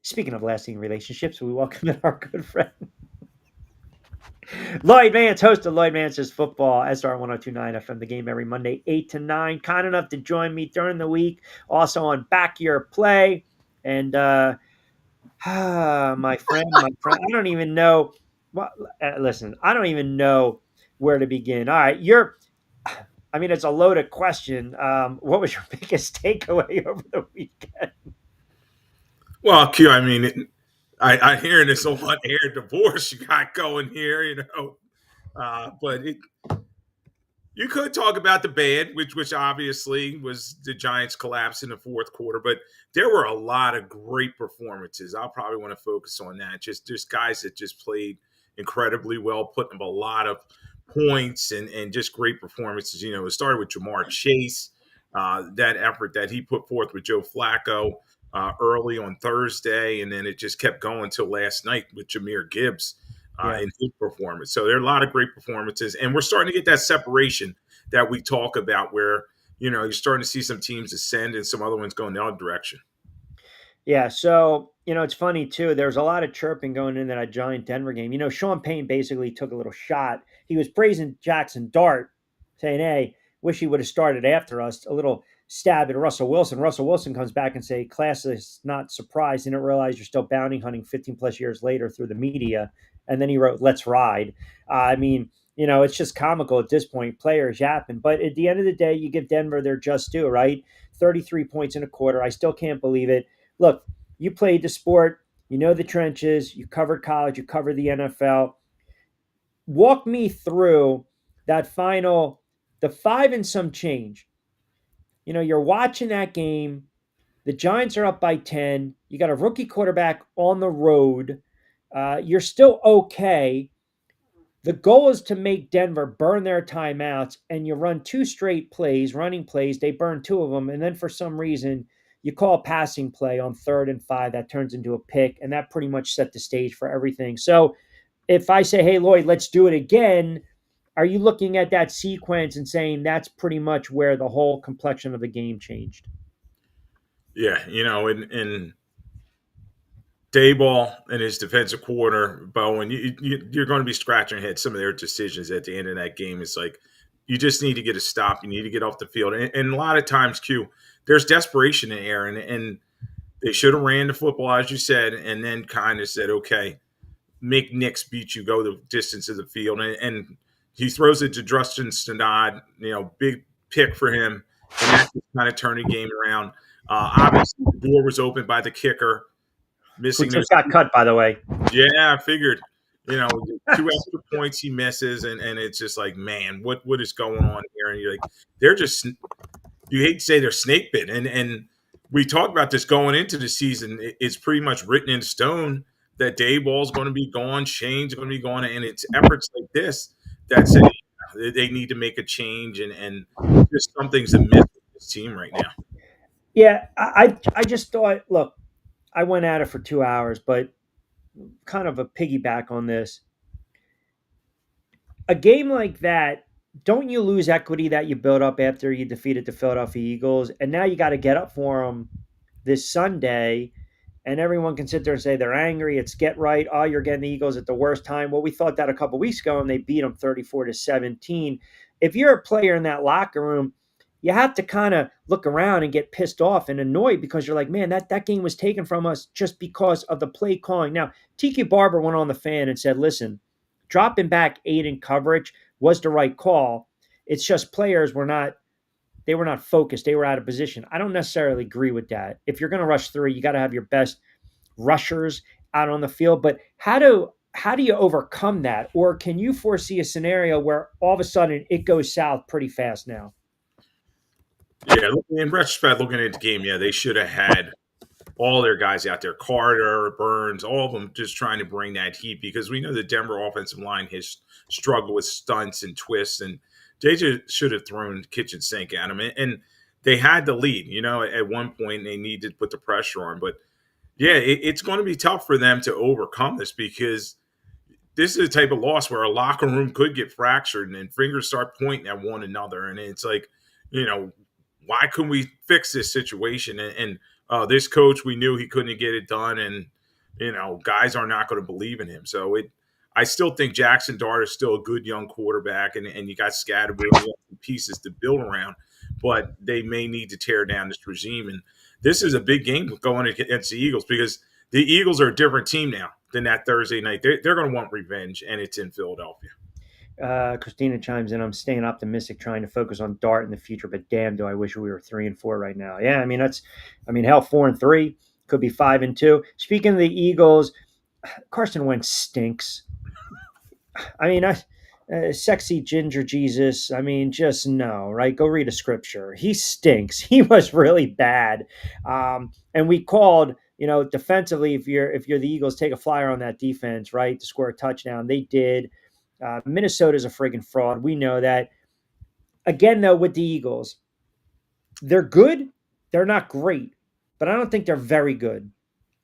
Speaking of lasting relationships, we welcome in our good friend Lloyd Vance, host of Lloyd Vance's Football, SR 1029 FM, the game every Monday, 8 to 9. Kind enough to join me during the week, also on Back Your Play. And my friend, I don't even know. Well, listen, I don't even know where to begin. All right, I mean, it's a loaded question. What was your biggest takeaway over the weekend? Well, Q, I mean, I hear this on air divorce you got going here, but you could talk about the bad, which obviously was the Giants' collapse in the fourth quarter, but there were a lot of great performances. I'll probably want to focus on that. Just guys that just played incredibly well, putting up a lot of points and just great performances. It started with Jamar Chase, that effort that he put forth with Joe Flacco early on Thursday, and then it just kept going till last night with Jahmyr Gibbs Yeah. in his performance. So there are a lot of great performances, and we're starting to get that separation that we talk about where, you're starting to see some teams ascend and some other ones go in the other direction. Yeah, so it's funny too. There's a lot of chirping going into that giant Denver game. Sean Payne basically took a little shot. He was praising Jackson Dart, saying, "Hey, wish he would have started after us." A little stab at Russell Wilson. Russell Wilson comes back and say, "Class is not surprised. Didn't realize you're still bounty hunting 15 plus years later through the media." And then he wrote, "Let's ride." I mean, it's just comical at this point. Players yapping, but at the end of the day, you give Denver their just due, right? 33 points in a quarter. I still can't believe it. Look, you played the sport, you know the trenches, you covered college, you covered the NFL. Walk me through that the 5 and some change. You're watching that game. The Giants are up by 10. You got a rookie quarterback on the road. You're still okay. The goal is to make Denver burn their timeouts, and you run 2 straight running plays. They burn 2 of them, and then for some reason, you call a passing play on 3rd and 5 that turns into a pick, and that pretty much set the stage for everything. So, if I say, "Hey, Lloyd, let's do it again," are you looking at that sequence and saying that's pretty much where the whole complexion of the game changed? Yeah, and Dayball and his defensive coordinator, Bowen, you're going to be scratching your head. Some of their decisions at the end of that game, it's like you just need to get a stop. You need to get off the field. And a lot of times, Q, there's desperation in the air. And they should have ran the football, as you said, and then kind of said, okay, make Knicks beat you, go the distance of the field. And he throws it to Justin Snodad, big pick for him. And that kind of turned the game around. Obviously, the door was opened by the kicker. Who Missing those, just got cut, by the way. yeah, I figured, 2 extra points he misses, and it's just like, man, what is going on here? And you're like, they're just, you hate to say they're snake bit, and we talked about this going into the season. It's pretty much written in stone that Dayball's going to be gone, Shane's going to be gone, and it's efforts like this that say they need to make a change, and just something's amiss with this team right now. Yeah, I just thought, look, I went at it for 2 hours, but kind of a piggyback on this. A game like that, don't you lose equity that you built up after you defeated the Philadelphia Eagles? And now you got to get up for them this Sunday, and everyone can sit there and say they're angry. It's get right. Oh, you're getting the Eagles at the worst time. Well, we thought that a couple weeks ago, and they beat them 34-17. If you're a player in that locker room, you have to kind of look around and get pissed off and annoyed because you're like, man, that game was taken from us just because of the play calling. Now, Tiki Barber went on the fan and said, listen, dropping back 8 in coverage was the right call. It's just players were not focused. They were out of position. I don't necessarily agree with that. If you're going to rush 3, you got to have your best rushers out on the field. But how do you overcome that? Or can you foresee a scenario where all of a sudden it goes south pretty fast now? Yeah, in retrospect, looking at the game, yeah, they should have had all their guys out there, Carter, Burns, all of them just trying to bring that heat because we know the Denver offensive line has struggled with stunts and twists, and they just should have thrown the kitchen sink at them. And they had the lead, at one point they needed to put the pressure on. But yeah, it's going to be tough for them to overcome this because this is a type of loss where a locker room could get fractured and fingers start pointing at one another. And it's like, you know, why couldn't we fix this situation? And this coach, we knew he couldn't get it done. And, guys are not going to believe in him. So I still think Jackson Dart is still a good young quarterback, and you got Scatterbill pieces to build around, but they may need to tear down this regime. And this is a big game going against the Eagles because the Eagles are a different team now than that Thursday night. They're going to want revenge, and it's in Philadelphia. Christina chimes in. I'm staying optimistic, trying to focus on Dart in the future, but damn, do I wish we were 3-4 right now. Yeah, hell, 4-3 could be 5-2. Speaking of the Eagles, Carson Wentz stinks. I mean, sexy ginger Jesus. I mean, just no, right? Go read a scripture. He stinks. He was really bad. And we called, defensively. If you're the Eagles, take a flyer on that defense, right, to score a touchdown. They did. Minnesota's a friggin' fraud. We know that. Again, though, with the Eagles, they're good. They're not great, but I don't think they're very good.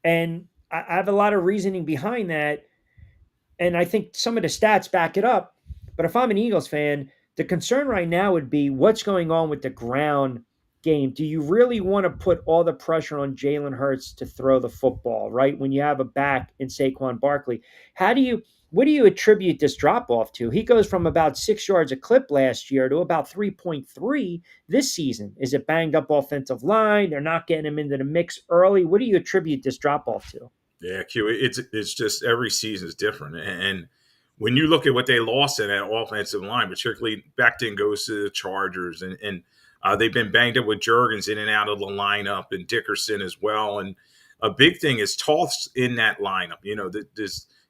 And I have a lot of reasoning behind that, and I think some of the stats back it up. But if I'm an Eagles fan, the concern right now would be what's going on with the ground game. Do you really want to put all the pressure on Jalen Hurts to throw the football, right? When you have a back in Saquon Barkley, what do you attribute this drop off to? He goes from about 6 yards a clip last year to about 3.3 this season. Is it banged up offensive line? They're not getting him into the mix early. What do you attribute this drop off to? Yeah, Q. It's just every season is different, and when you look at what they lost in that offensive line, particularly Becton goes to the Chargers, and they've been banged up with Jurgens in and out of the lineup, and Dickerson as well. And a big thing is Toth's in that lineup.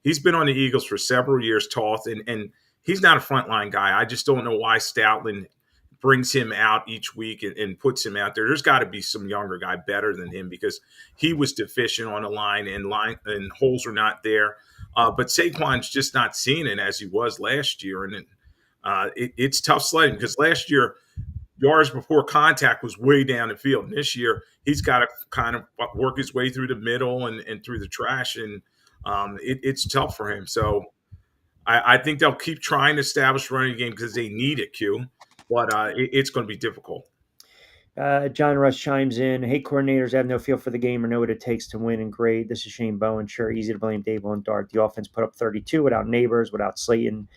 He's been on the Eagles for several years, Toth, and he's not a frontline guy. I just don't know why Stoutland brings him out each week and puts him out there. There's got to be some younger guy better than him because he was deficient on the line and holes are not there. But Saquon's just not seeing it as he was last year, and it's tough sledding because last year yards before contact was way down the field. And this year he's got to kind of work his way through the middle and through the trash, and it's tough for him. So I think they'll keep trying to establish running game because they need it, Q. But it's going to be difficult. John Rush chimes in. Hey, coordinators have no feel for the game or know what it takes to win and grade. This is Shane Bowen. Sure, easy to blame Dable and Dart. The offense put up 32 without Neighbors, without Slayton.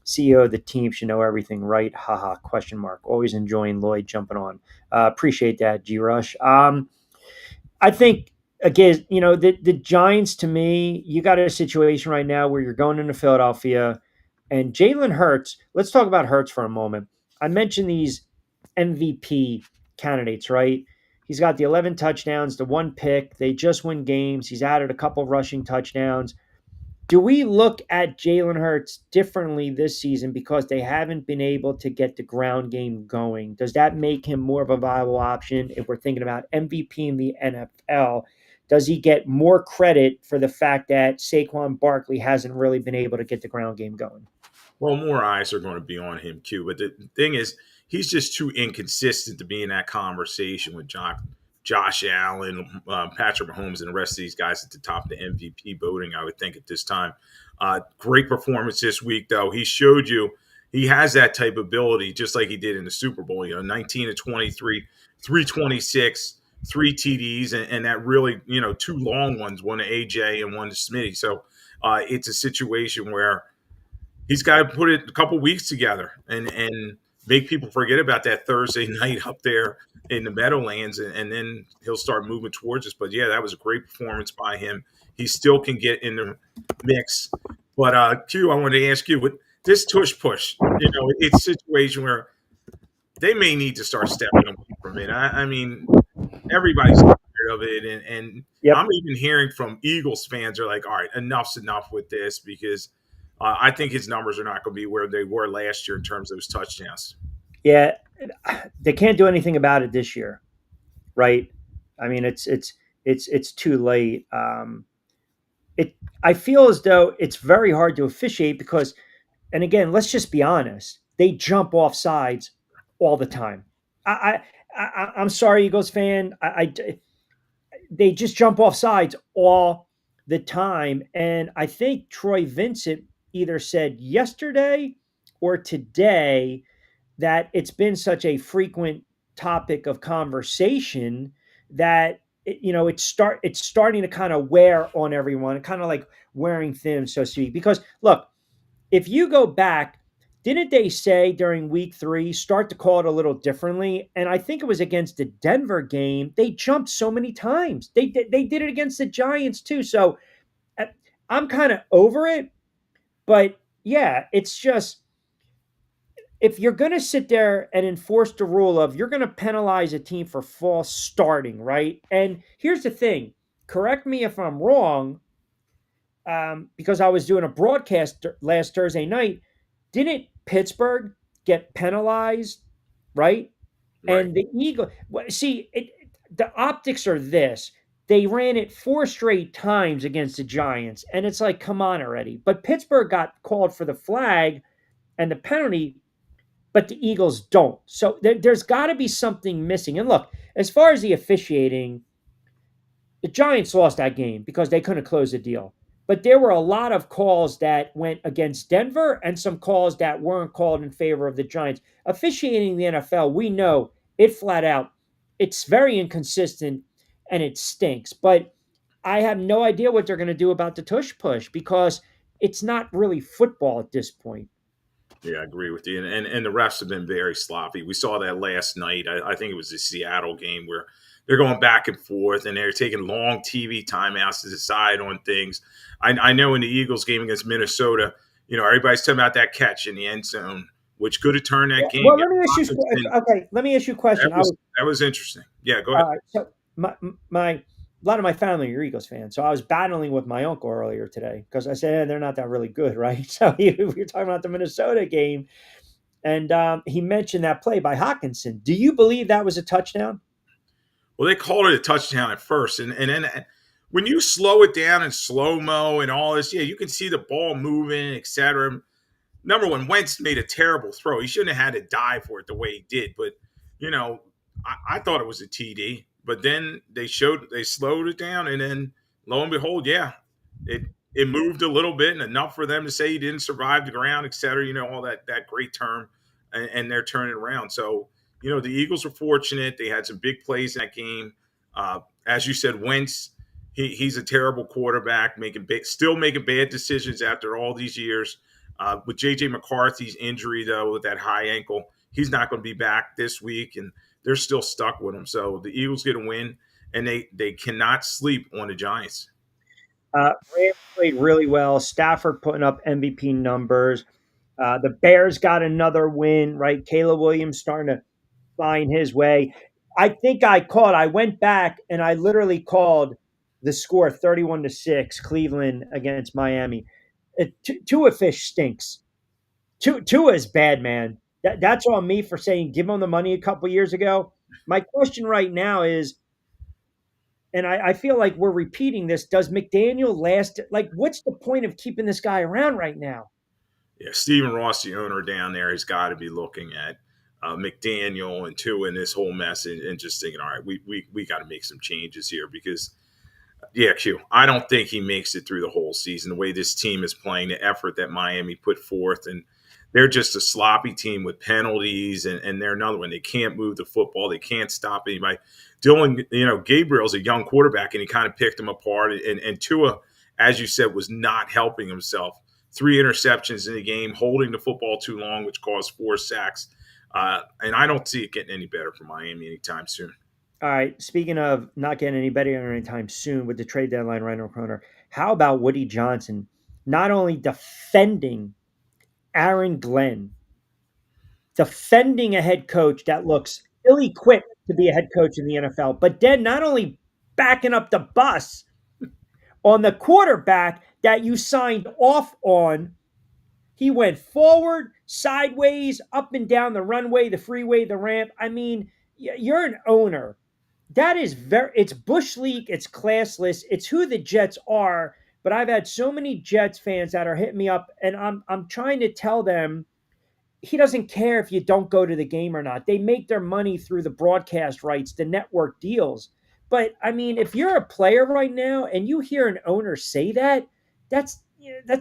CEO of the team should know everything, right? Haha, question mark. Always enjoying Lloyd jumping on. Appreciate that, G Rush. I think, again, the Giants, to me, you got a situation right now where you're going into Philadelphia and Jalen Hurts. Let's talk about Hurts for a moment. I mentioned these MVP candidates, right? He's got the 11 touchdowns, the one pick. They just win games. He's added a couple rushing touchdowns. Do we look at Jalen Hurts differently this season because they haven't been able to get the ground game going? Does that make him more of a viable option if we're thinking about MVP in the NFL? Does he get more credit for the fact that Saquon Barkley hasn't really been able to get the ground game going? Well, more eyes are going to be on him, Q. But the thing is, he's just too inconsistent to be in that conversation with Josh Allen, Patrick Mahomes, and the rest of these guys at the top of the MVP voting, I would think, at this time. Great performance this week, though. He showed you he has that type of ability, just like he did in the Super Bowl. 19 to 23, 326, three TDs, and that really, two long ones, one to AJ and one to Smitty. So it's a situation where he's got to put it a couple weeks together and make people forget about that Thursday night up there in the Meadowlands, and then he'll start moving towards us. But yeah, that was a great performance by him. He still can get in the mix. But Q, I wanted to ask you, with this tush push, it's a situation where they may need to start stepping away from it. I mean, everybody's tired of it, and Yep. I'm even hearing from Eagles fans are like, all right, enough's enough with this because I think his numbers are not going to be where they were last year in terms of his touchdowns. Yeah, they can't do anything about it this year, right? I mean, it's too late. It I feel as though it's very hard to officiate because, and again, let's just be honest, they jump off sides all the time. I'm sorry, Eagles fan. They just jump off sides all the time, and I think Troy Vincent either said yesterday or today that it's been such a frequent topic of conversation that it's starting to kind of wear on everyone, kind of like wearing thin, so to speak. Because look, if you go back, didn't they say during week 3 start to call it a little differently? And I think it was against the Denver game. They jumped so many times. They did it against the Giants too. So uh, I'm kind of over it, but yeah, it's just if you're going to sit there and enforce the rule of you're going to penalize a team for false starting, right? And here's the thing, correct me if I'm wrong, because I was doing a broadcast last Thursday night. Didn't Pittsburgh get penalized, right? Right. And the Eagle, see, the optics are this. They ran it 4 straight times against the Giants, and it's like, come on already. But Pittsburgh got called for the flag and the penalty, but the Eagles don't. So there's got to be something missing. And look, as far as the officiating, the Giants lost that game because they couldn't close the deal. But there were a lot of calls that went against Denver and some calls that weren't called in favor of the Giants. Officiating the NFL, we know it flat out, it's very inconsistent and it stinks. But I have no idea what they're going to do about the tush push because it's not really football at this point. Yeah, I agree with you. And the refs have been very sloppy. We saw that last night. I think it was the Seattle game where they're going back and forth and they're taking long TV timeouts to decide on things. I know in the Eagles game against Minnesota, everybody's talking about that catch in the end zone, which could have turned Yeah. that game. Well, If let me ask you. Hawkinson, Okay, let me ask you a that question. was that was interesting. Yeah, go ahead. All right. So my a lot of my family are Eagles fans. So I was battling with my uncle earlier today because I said they're not that really good, right? So we were talking about the Minnesota game, and he mentioned that play by Hawkinson. Do you believe that was a touchdown? Well, they called it a touchdown at first, and then when you slow it down in slow mo and all this, yeah, you can see the ball moving, etc. Number one, Wentz made a terrible throw. He shouldn't have had to dive for it the way he did. But you know, I thought it was a TD. But then they slowed it down, and then lo and behold, yeah, it it moved a little bit and enough for them to say he didn't survive the ground, et cetera. All that great term, and they're turning around. So the Eagles were fortunate. They had some big plays in that game. As you said, Wentz. He's a terrible quarterback, still making bad decisions after all these years. With JJ McCarthy's injury, though, with that high ankle, he's not going to be back this week, and they're still stuck with him. So the Eagles get a win, and they cannot sleep on the Giants. Rams played really well. Stafford putting up MVP numbers. The Bears got another win, right? Caleb Williams starting to find his way. I think I went back and I literally called the score 31-6, Cleveland against Miami. Tua Fish stinks. Tua is bad, man. That's on me for saying give him the money a couple years ago. My question right now is, and I feel like we're repeating this, does McDaniel last? Like, what's the point of keeping this guy around right now? Yeah, Stephen Ross, the owner down there, has got to be looking at McDaniel and Tua and this whole mess and just thinking, all right, we got to make some changes here because yeah, Q. I don't think he makes it through the whole season. The way this team is playing, the effort that Miami put forth, and they're just a sloppy team with penalties, and they're another one. They can't move the football. They can't stop anybody. Dylan, Gabriel's a young quarterback, and he kind of picked him apart. And Tua, as you said, was not helping himself. 3 interceptions in the game, holding the football too long, which caused 4 sacks. And I don't see it getting any better for Miami anytime soon. All right. Speaking of not getting any better anytime soon with the trade deadline right around the corner, how about Woody Johnson not only defending Aaron Glenn, defending a head coach that looks ill equipped to be a head coach in the NFL, but then not only backing up the bus on the quarterback that you signed off on He went forward, sideways, up and down the runway, the freeway, the ramp. I mean, you're an owner. That is very, it's Bush League, it's classless, it's who the Jets are. But I've had so many Jets fans that are hitting me up, and I'm trying to tell them he doesn't care if you don't go to the game or not. They make their money through the broadcast rights, the network deals. But I mean, if you're a player right now and you hear an owner say that, that's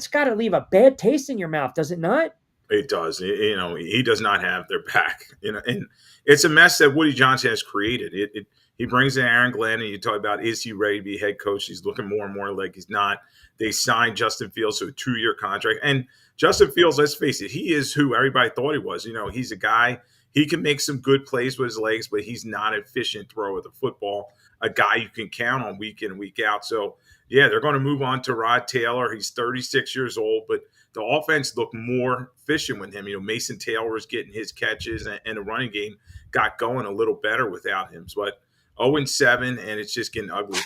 got to leave a bad taste in your mouth, does it not? It does. He does not have their back. And it's a mess that Woody Johnson has created. He brings in Aaron Glenn, and you talk about, is he ready to be head coach? He's looking more and more like he's not. They signed Justin Fields to a 2-year contract, and Justin Fields, let's face it, he is who everybody thought he was. He's a guy. He can make some good plays with his legs, but he's not an efficient thrower of the football. A guy you can count on week in and week out. So yeah, they're going to move on to Rod Taylor. He's 36 years old, but the offense looked more efficient with him. Mason Taylor was getting his catches, and the running game got going a little better without him. But 0-7, and it's just getting ugly.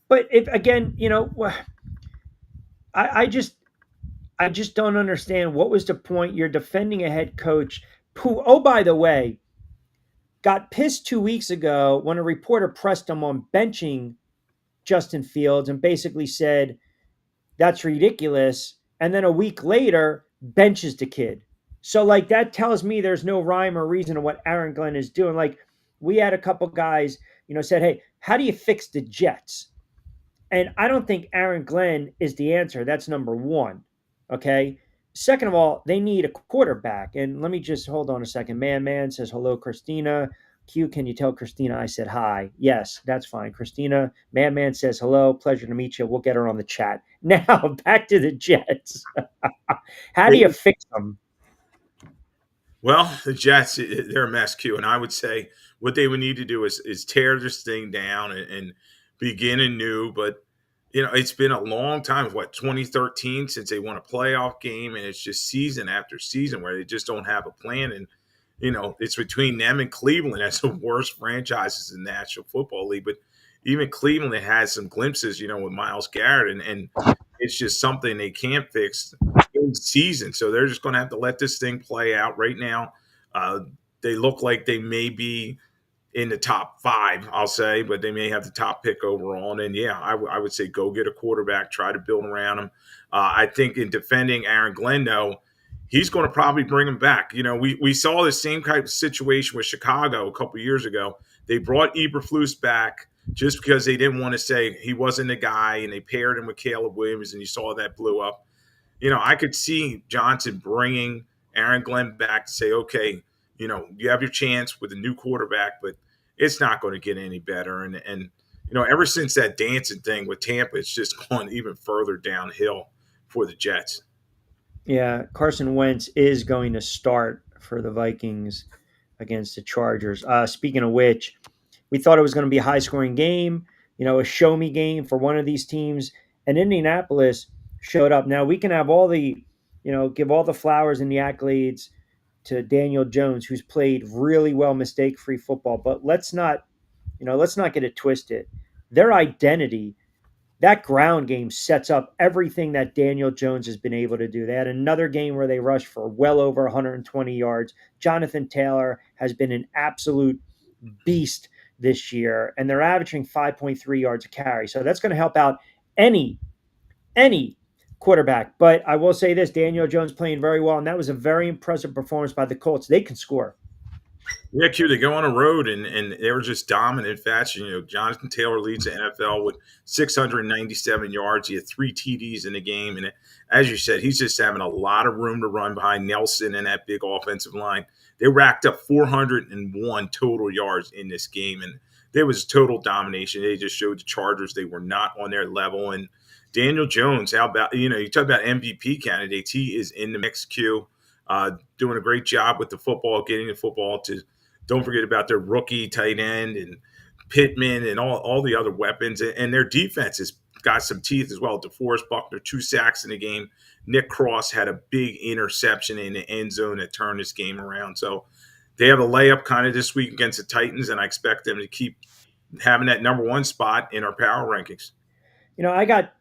But if again, I just don't understand what was the point. You're defending a head coach who, oh by the way, got pissed 2 weeks ago when a reporter pressed him on benching Justin Fields and basically said that's ridiculous. And then a week later, benches the kid. So, like, that tells me there's no rhyme or reason to what Aaron Glenn is doing. Like, we had a couple guys, said, hey, how do you fix the Jets? And I don't think Aaron Glenn is the answer. That's number one. Okay. Second of all, they need a quarterback. And let me just hold on a second. Man says, hello, Christina. Q, can you tell Christina I said hi? Yes, that's fine. Christina, Man says hello. Pleasure to meet you. We'll get her on the chat. Now, back to the Jets. How do you fix them? Well, the Jets, they're a mess, Q. And I would say what they would need to do is tear this thing down and begin anew. But, it's been a long time, 2013 since they won a playoff game. And it's just season after season where they just don't have a plan. And, it's between them and Cleveland as the worst franchises in the National Football League. But even Cleveland has some glimpses, with Myles Garrett. And it's just something they can't fix in season. So they're just going to have to let this thing play out right now. They look like they may be in the top 5, I'll say, but they may have the top pick overall. And yeah, I would say go get a quarterback, try to build around him. I think in defending Aaron Glenn, though, he's going to probably bring him back. We saw the same kind of situation with Chicago a couple years ago. They brought Eberflus back just because they didn't want to say he wasn't the guy, and they paired him with Caleb Williams, and you saw that blew up. I could see Johnson bringing Aaron Glenn back to say, okay, you have your chance with a new quarterback, but it's not going to get any better. And ever since that dancing thing with Tampa, it's just gone even further downhill for the Jets. Yeah, Carson Wentz is going to start for the Vikings against the Chargers. Speaking of which, we thought it was going to be a high scoring game, a show me game for one of these teams. And Indianapolis showed up. Now we can have all the, give all the flowers and the accolades to Daniel Jones, who's played really well, mistake free football. But let's not get it twisted. Their identity, that ground game sets up everything that Daniel Jones has been able to do. They had another game where they rushed for well over 120 yards. Jonathan Taylor has been an absolute beast this year, and they're averaging 5.3 yards a carry. So that's going to help out any quarterback. But I will say this, Daniel Jones playing very well, and that was a very impressive performance by the Colts. They can score. Yeah, Q, they go on a road and they were just dominant in fashion. Jonathan Taylor leads the NFL with 697 yards. He had 3 TDs in the game. And as you said, he's just having a lot of room to run behind Nelson and that big offensive line. They racked up 401 total yards in this game. And there was total domination. They just showed the Chargers they were not on their level. And Daniel Jones, how about, you talk about MVP candidates. He is in the mix, Q. Doing a great job with the football, getting the football to. Don't forget about their rookie tight end and Pittman and all the other weapons. And their defense has got some teeth as well. DeForest Buckner, 2 sacks in the game. Nick Cross had a big interception in the end zone that turned this game around. So they have a layup kind of this week against the Titans, and I expect them to keep having that number 1 spot in our power rankings. I got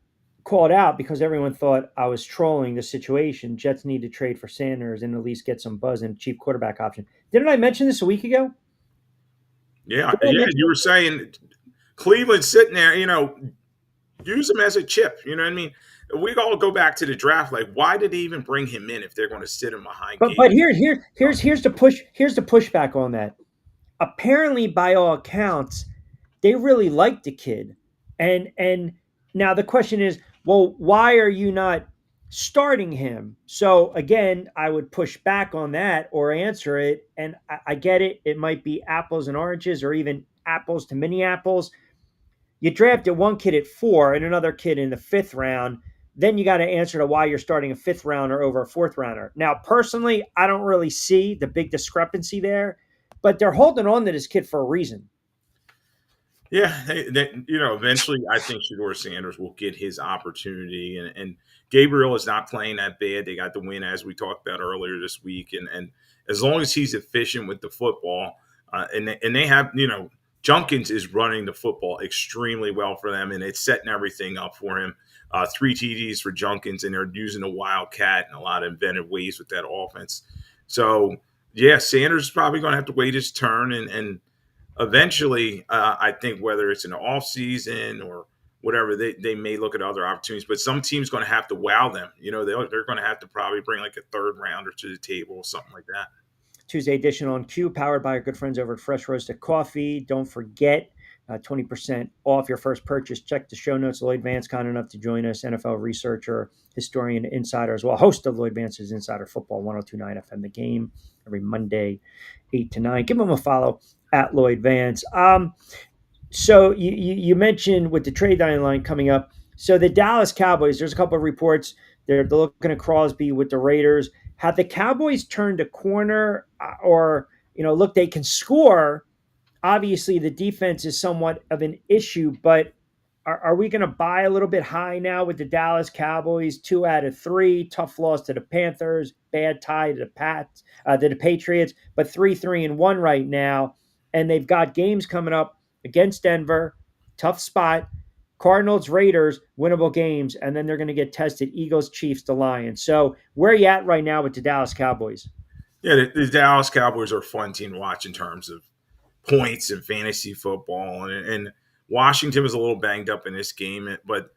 called out because everyone thought I was trolling the situation. Jets need to trade for Sanders and at least get some buzz and a cheap quarterback option. Didn't I mention this a week ago? Yeah, Didn't I yeah. mention You were saying Cleveland's sitting there. Use him as a chip. You know what I mean? We all go back to the draft. Like, why did they even bring him in if they're going to sit him behind but Gabriel? here's the pushback on that. Apparently, by all accounts, they really liked the kid. And now the question is, well, why are you not starting him? So again, I would push back on that or answer it. And I get it. It might be apples and oranges or even apples to mini apples. You drafted one kid at 4 and another kid in the 5th round. Then you got to answer to why you're starting a 5th rounder over a 4th rounder. Now, personally, I don't really see the big discrepancy there, but they're holding on to this kid for a reason. Yeah, eventually, I think Shador Sanders will get his opportunity, and Gabriel is not playing that bad. They got the win, as we talked about earlier this week, and as long as he's efficient with the football, and they have, Junkins is running the football extremely well for them, and it's setting everything up for him. 3 TDs for Junkins, and they're using a wildcat and a lot of inventive ways with that offense. So, yeah, Sanders is probably going to have to wait his turn, and eventually, I think whether it's in the off season or whatever, they may look at other opportunities. But some team's going to have to wow them. They're going to have to probably bring like a third rounder to the table or something like that. Tuesday edition on Q, powered by our good friends over at Fresh Roasted Coffee. Don't forget, 20% off your first purchase. Check the show notes. Lloyd Vance, kind enough to join us, NFL researcher, historian, insider as well, host of Lloyd Vance's Insider Football, 1029 FM The Game, every Monday, 8 to 9. Give him a follow at Lloyd Vance. So you mentioned with the trade deadline coming up. So the Dallas Cowboys, there's a couple of reports. They're looking at Crosby with the Raiders. Have the Cowboys turned a corner, or look, they can score. Obviously, the defense is somewhat of an issue, but are we going to buy a little bit high now with the Dallas Cowboys? 2 out of 3, tough loss to the Panthers, bad tie to the Patriots, but 3-3-1 right now, and they've got games coming up against Denver, tough spot. Cardinals, Raiders, winnable games, and then they're going to get tested. Eagles, Chiefs, the Lions. So where are you at right now with the Dallas Cowboys? Yeah, the Dallas Cowboys are a fun team to watch in terms of points and fantasy football, and Washington was a little banged up in this game, but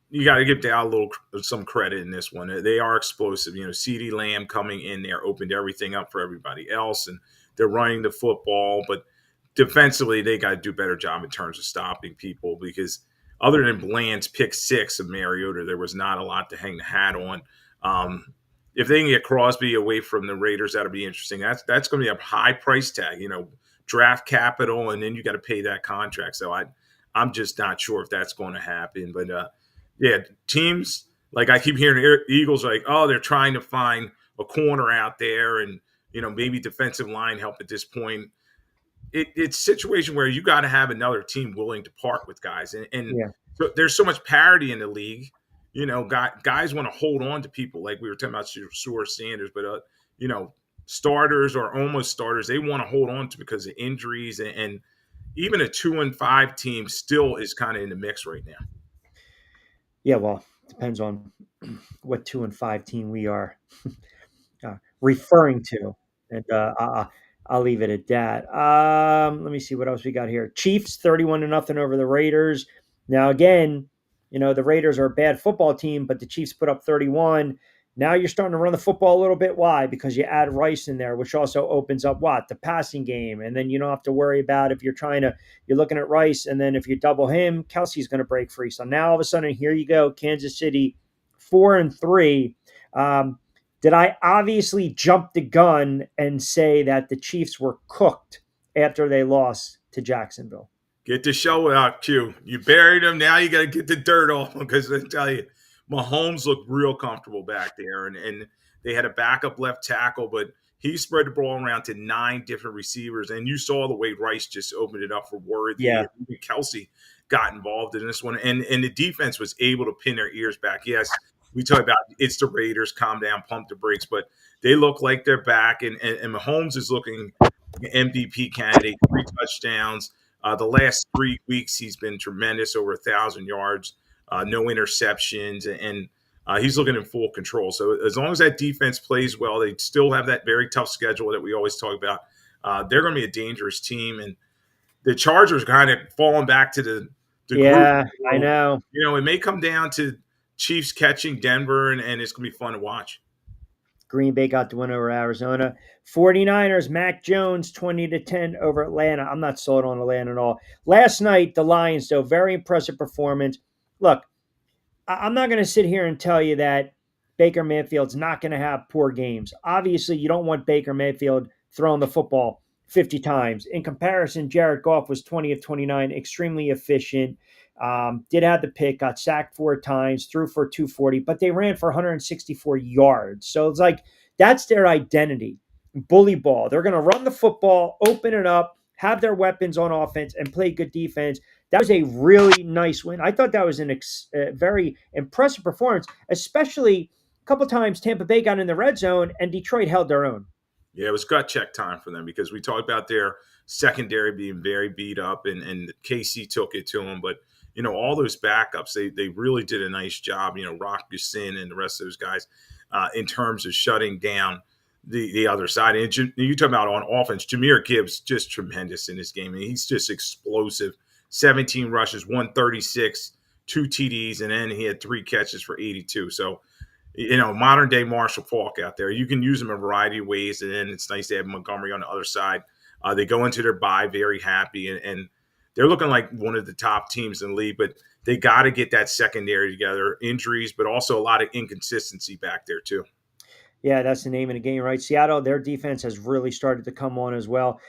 you got to give Dow some credit in this one. They are explosive. CeeDee Lamb coming in there opened everything up for everybody else, and they're running the football. But defensively, they got to do a better job in terms of stopping people, because other than Bland's pick 6 of Mariota, there was not a lot to hang the hat on. If they can get Crosby away from the Raiders, that'll be interesting. That's going to be a high price tag, draft capital, and then you got to pay that contract. So I'm just not sure if that's going to happen. But yeah, teams like I keep hearing the Eagles like, oh, they're trying to find a corner out there, and maybe defensive line help at this point. It's a situation where you got to have another team willing to part with guys, and Yeah. so there's so much parity in the league. Guys want to hold on to people, like we were talking about Shador Sanders, but starters or almost starters, they want to hold on to because of injuries, and even a 2-5 team still is kind of in the mix right now. Yeah, well, depends on what 2-5 team we are referring to, and I'll leave it at that. Let me see what else we got here. Chiefs 31-0 over the Raiders. Now again, the Raiders are a bad football team, but the Chiefs put up 31. Now you're starting to run the football a little bit. Why? Because you add Rice in there, which also opens up the passing game, and then you don't have to worry about if you're looking at Rice, and then if you double him, Kelsey's going to break free. So now all of a sudden, here you go, Kansas City 4-3. Did I obviously jump the gun and say that the Chiefs were cooked after they lost to Jacksonville? Get the show out, Q. You buried him. Now you got to get the dirt off, because I tell you, Mahomes looked real comfortable back there, and they had a backup left tackle, but he spread the ball around to 9 different receivers, and you saw the way Rice just opened it up for Worthy. Yeah. Even Kelsey got involved in this one, and the defense was able to pin their ears back. Yes, we talk about it's the Raiders, calm down, pump the brakes, but they look like they're back, and Mahomes is looking MVP candidate, 3 touchdowns. The last 3 weeks, he's been tremendous, over 1,000 yards no interceptions, and he's looking in full control. So as long as that defense plays well, they still have that very tough schedule that we always talk about. They're going to be a dangerous team, and the Chargers kind of falling back to the group. Yeah, I know. It may come down to Chiefs catching Denver, and it's going to be fun to watch. Green Bay got the win over Arizona. 49ers, Mac Jones, 20-10 over Atlanta. I'm not sold on Atlanta at all. Last night, the Lions, though, very impressive performance. Look, I'm not going to sit here and tell you that Baker Mayfield's not going to have poor games. Obviously, you don't want Baker Mayfield throwing the football 50 times. In comparison, Jared Goff was 20 of 29, extremely efficient. Did have the pick, got sacked 4 times, threw for 240, but they ran for 164 yards. So it's like that's their identity. Bully ball. They're going to run the football, open it up, have their weapons on offense, and play good defense. That was a really nice win. I thought that was a very impressive performance, especially a couple times Tampa Bay got in the red zone and Detroit held their own. Yeah, it was gut check time for them because we talked about their secondary being very beat up, and KC took it to them. But all those backups, they really did a nice job. Rock Sin and the rest of those guys in terms of shutting down the other side. And you talk about on offense, Jahmyr Gibbs just tremendous in this game. I mean, he's just explosive. 17 rushes, 136, 2 TDs, and then he had 3 catches for 82. So modern day Marshall Faulk out there. You can use them a variety of ways, and then it's nice to have Montgomery on the other side. They go into their bye very happy, and they're looking like one of the top teams in the league, but they got to get that secondary together. Injuries, but also a lot of inconsistency back there too. Yeah, that's the name of the game, right? Seattle, their defense has really started to come on as well.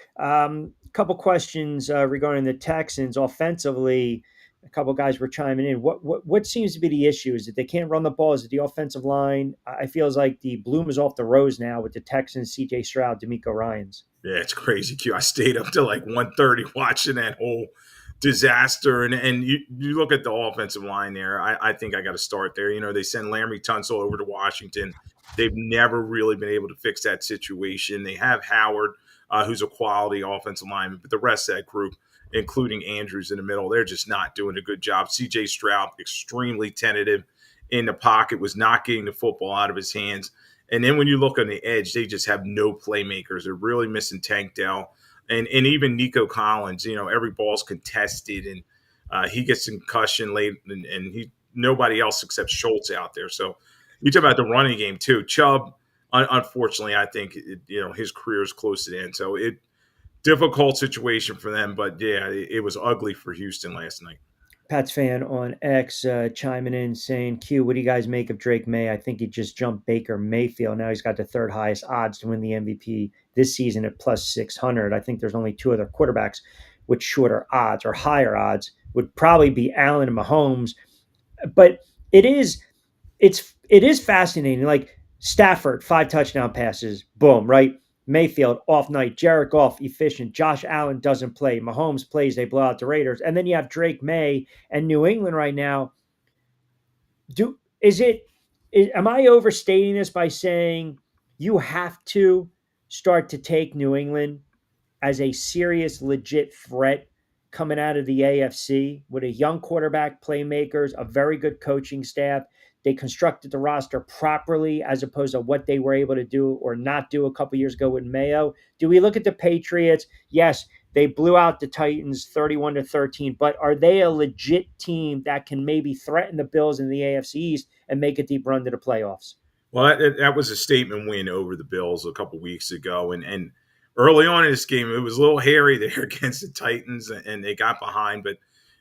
Couple questions regarding the Texans offensively. A couple guys were chiming in. What seems to be the issue? Is that they can't run the ball? Is it the offensive line? I feels like the bloom is off the rose now with the Texans, C.J. Stroud, D'Amico Ryans. Yeah, it's crazy, Q. I stayed up till like 1:30 watching that whole disaster. And you look at the offensive line there. I think I got to start there. They send Larry Tunsil over to Washington. They've never really been able to fix that situation. They have Howard, who's a quality offensive lineman, but the rest of that group, including Andrews in the middle, they're just not doing a good job. C.J. Stroud, extremely tentative in the pocket, was not getting the football out of his hands. And then when you look on the edge, they just have no playmakers. They're really missing Tank Dell and even Nico Collins. Every ball's contested, and he gets concussion late, and he nobody else except Schultz out there. So you talk about the running game too. Chubb, unfortunately, I think his career is close to the end. So difficult situation for them. But yeah, it was ugly for Houston last night. Pats fan on X chiming in saying, Q, what do you guys make of Drake May? I think he just jumped Baker Mayfield. Now he's got the third highest odds to win the MVP this season at plus 600. I think there's only two other quarterbacks with shorter odds or higher odds, would probably be Allen and Mahomes. But it is fascinating. Like Stafford, 5 touchdown passes, boom, right? Mayfield off night, Jared Goff efficient, Josh Allen doesn't play, Mahomes plays, they blow out the Raiders, and then you have Drake May and New England right now. Am I overstating this by saying you have to start to take New England as a serious, legit threat coming out of the AFC with a young quarterback, playmakers, a very good coaching staff? They constructed the roster properly as opposed to what they were able to do or not do a couple years ago with Mayo. Do we look at the Patriots? Yes, they blew out the Titans 31-13, but are they a legit team that can maybe threaten the Bills in the AFC East and make a deep run to the playoffs? Well, that was a statement win over the Bills a couple weeks ago, and early on in this game, it was a little hairy there against the Titans, and they got behind, but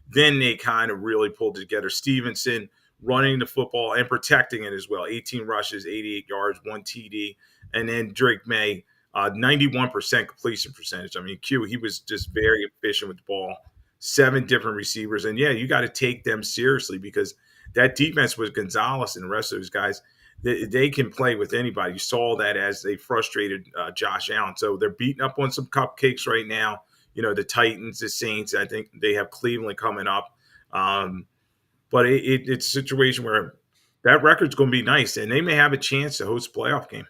then they kind of really pulled it together. Stevenson running the football and protecting it as well. 18 rushes, 88 yards, 1 TD, and then Drake May, 91% completion percentage. I mean, he was just very efficient with the ball. 7 different receivers, and yeah, you got to take them seriously because that defense with Gonzalez and the rest of those guys, they can play with anybody. You saw that as they frustrated Josh Allen. So they're beating up on some cupcakes right now. The Titans, the Saints. I think they have Cleveland coming up. But it's a situation where that record's going to be nice, and they may have a chance to host a playoff game.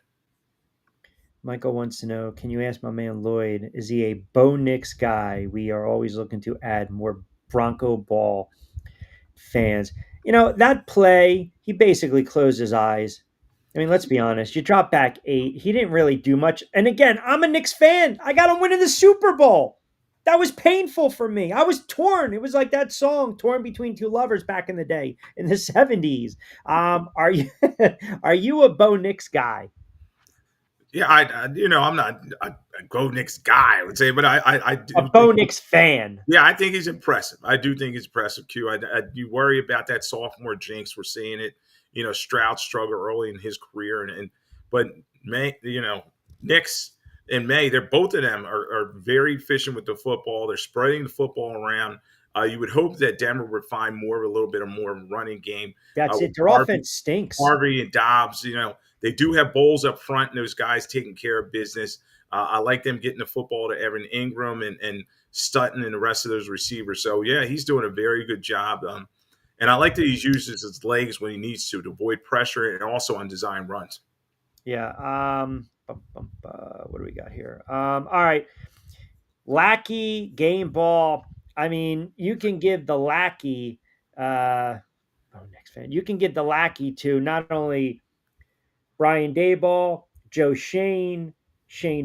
Michael wants to know, can you ask my man Lloyd, is he a Bo Nix guy? We are always looking to add more Bronco ball fans. That play, he basically closed his eyes. I mean, let's be honest. You drop back 8. He didn't really do much. And again, I'm a Knicks fan. I got him winning the Super Bowl. That was painful for me. I was torn. It was like that song, "Torn Between Two Lovers" back in the day in the 70s. Are you are you a Bo Nix guy? Yeah, I'm not a go Knicks guy, I would say, but I A do Bo think. Nix fan. Yeah, I think he's impressive. I do think he's impressive, Q. You worry about that sophomore jinx. We're seeing it. Stroud struggle early in his career, but May, Knicks and May, they're both of them are very efficient with the football. They're spreading the football around. You would hope that Denver would find more of a little bit of more running game That's with it. Their Harvey, offense stinks. Harvey and Dobbs. They do have Bowles up front, and those guys taking care of business. I like them getting the football to Evan Ingram and Stutton and the rest of those receivers. So yeah, he's doing a very good job. And I like that he uses his legs when he needs to avoid pressure and also on design runs. Yeah. What do we got here? All right. Lackey, game ball. I mean, you can give the lackey, next fan, you can give the lackey to not only Brian Dayball, Joe Shane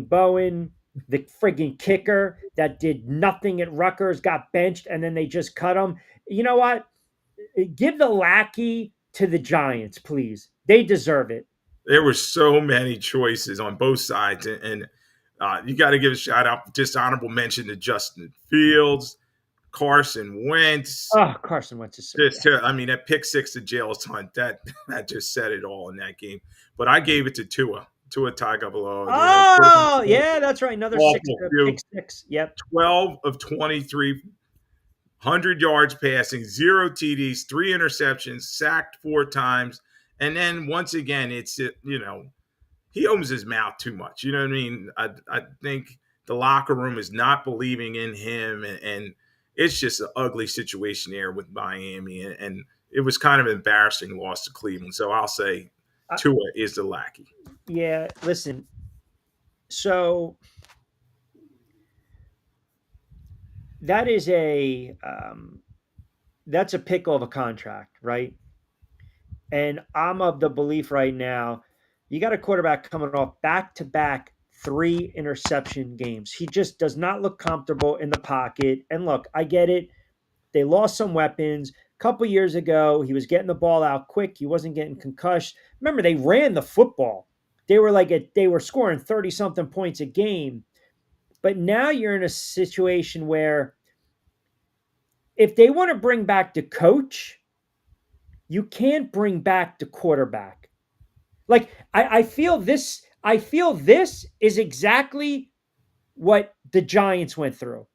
Bowen, the friggin' kicker that did nothing at Rutgers, got benched, and then they just cut him. You know what? Give the lackey to the Giants, please. They deserve it. There were so many choices on both sides, and you got to give a shout out, just honorable mention to Justin Fields, Carson Wentz. Oh, Carson Wentz is so Just, bad. I mean, that pick six to Jails Hunt, that just said it all in that game. But I gave it to Tua Tagovailoa. Oh, yeah, that's right. Another six Awful. pick six. Yep. 12 of 23, 100 yards passing, zero TDs, three interceptions, sacked four times. And then once again, he opens his mouth too much. You know what I mean? I think the locker room is not believing in him, and it's just an ugly situation there with Miami. And it was kind of an embarrassing loss to Cleveland. So I'll say I, Tua is the lackey. yeah, listen. So that is that's a pickle of a contract, right? And I'm of the belief right now, you got a quarterback coming off back to back 3 interception games. He just does not look comfortable in the pocket. And look, I get it. They lost some weapons. A couple years ago, he was getting the ball out quick. He wasn't getting concussed. Remember, they ran the football. They were scoring 30 something points a game. But now you're in a situation where if they want to bring back the coach, you can't bring back the quarterback. Like I feel this. I feel this is exactly what the Giants went through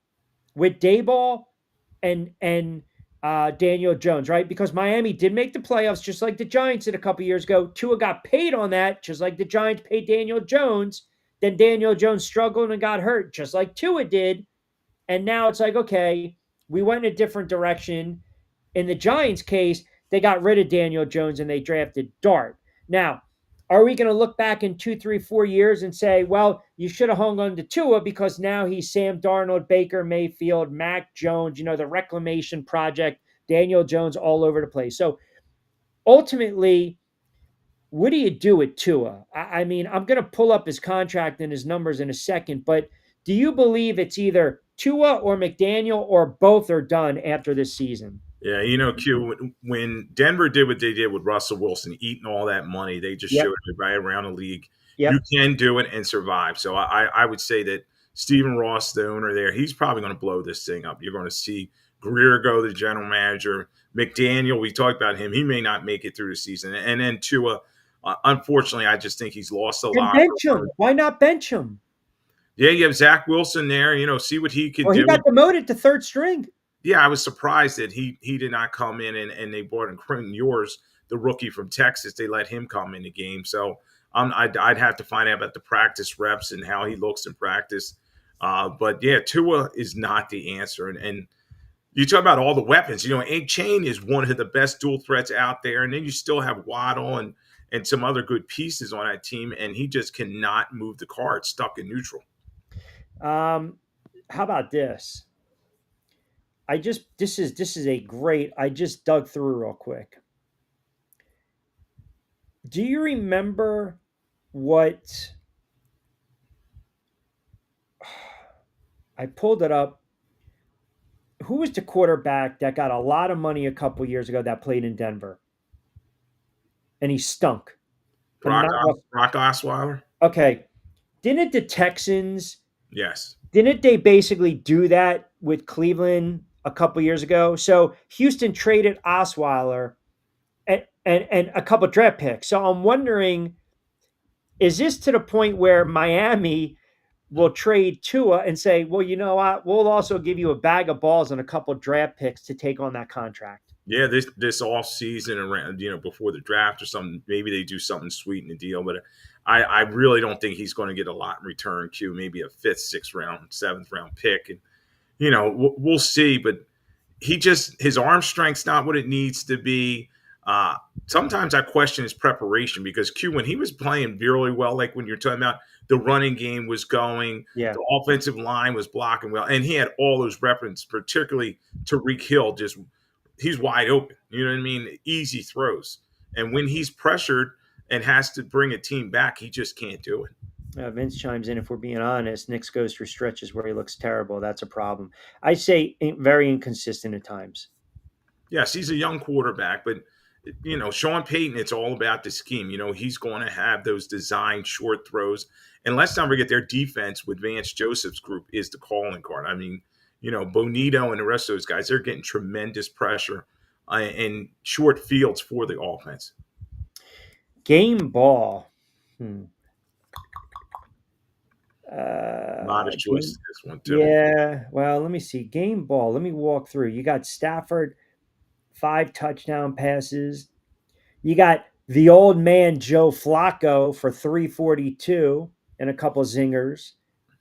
with Dayball and Daniel Jones, right? Because Miami did make the playoffs just like the Giants did a couple years ago. Tua got paid on that, just like the Giants paid Daniel Jones. Then Daniel Jones struggled and got hurt, just like Tua did. And now it's like, okay, we went in a different direction. In the Giants' case, they got rid of Daniel Jones and they drafted Dart. Now, are we going to look back in 2, 3, 4 years and say, well, you should have hung on to Tua because now he's Sam Darnold, Baker Mayfield, Mac Jones, the reclamation project, Daniel Jones all over the place. So ultimately, what do you do with Tua? I mean, I'm going to pull up his contract and his numbers in a second, but do you believe it's either Tua or McDaniel or both are done after this season? Yeah, Q, when Denver did what they did with Russell Wilson, eating all that money, they just Yep. showed it right around the league. You Yep. can do it and survive. So I would say that Stephen Ross, the owner there, he's probably going to blow this thing up. You're going to see Greer go, the general manager. McDaniel, we talked about him. He may not make it through the season. And then Tua, unfortunately, I just think he's lost a And lot. bench him. Why not bench him? Yeah, you have Zach Wilson there. See what he can Well, he do. got demoted to third string. Yeah, I was surprised that he did not come in and they brought in Quentin Ewers, the rookie from Texas. They let him come in the game. So I'd have to find out about the practice reps and how he looks in practice. But yeah, Tua is not the answer. And you talk about all the weapons. A Chain is one of the best dual threats out there. And then you still have Waddle and some other good pieces on that team. And he just cannot move the car. It's stuck in neutral. How about this? I just this is a great. I just dug through real quick. Do you remember what I pulled it up? Who was the quarterback that got a lot of money a couple years ago that played in Denver and he stunk? And not Brock Osweiler. okay. Didn't the Texans? Yes. Didn't they basically do that with Cleveland a couple years ago? So Houston traded Osweiler and a couple draft picks. So I'm wondering, is this to the point where Miami will trade Tua and say, well, you know what? We'll also give you a bag of balls and a couple draft picks to take on that contract. Yeah, this off season around, before the draft or something, maybe they do something sweet in the deal. But I really don't think he's going to get a lot in return. Q, maybe a fifth, sixth round, seventh round pick, and we'll see. But his arm strength's not what it needs to be. Sometimes I question his preparation because Q, when he was playing really well, like when you're talking about the running game was going, Yeah. the offensive line was blocking well, and he had all those weapons, particularly Tariq Hill. Just he's wide open. You know what I mean? Easy throws, and when he's pressured and has to bring a team back, he just can't do it. Vince chimes in. If we're being honest, Nick's goes through stretches where he looks terrible. That's a problem. I say very inconsistent at times. Yes, he's a young quarterback, but Sean Payton, it's all about the scheme. He's going to have those designed short throws. And let's not forget their defense with Vance Joseph's group is the calling card. I mean, Bonito and the rest of those guys, they're getting tremendous pressure and short fields for the offense. Game ball. A lot of choices this one too. Yeah. Well, let me see. Game ball. Let me walk through. You got Stafford, 5 touchdown passes. You got the old man Joe Flacco for 342 and a couple zingers.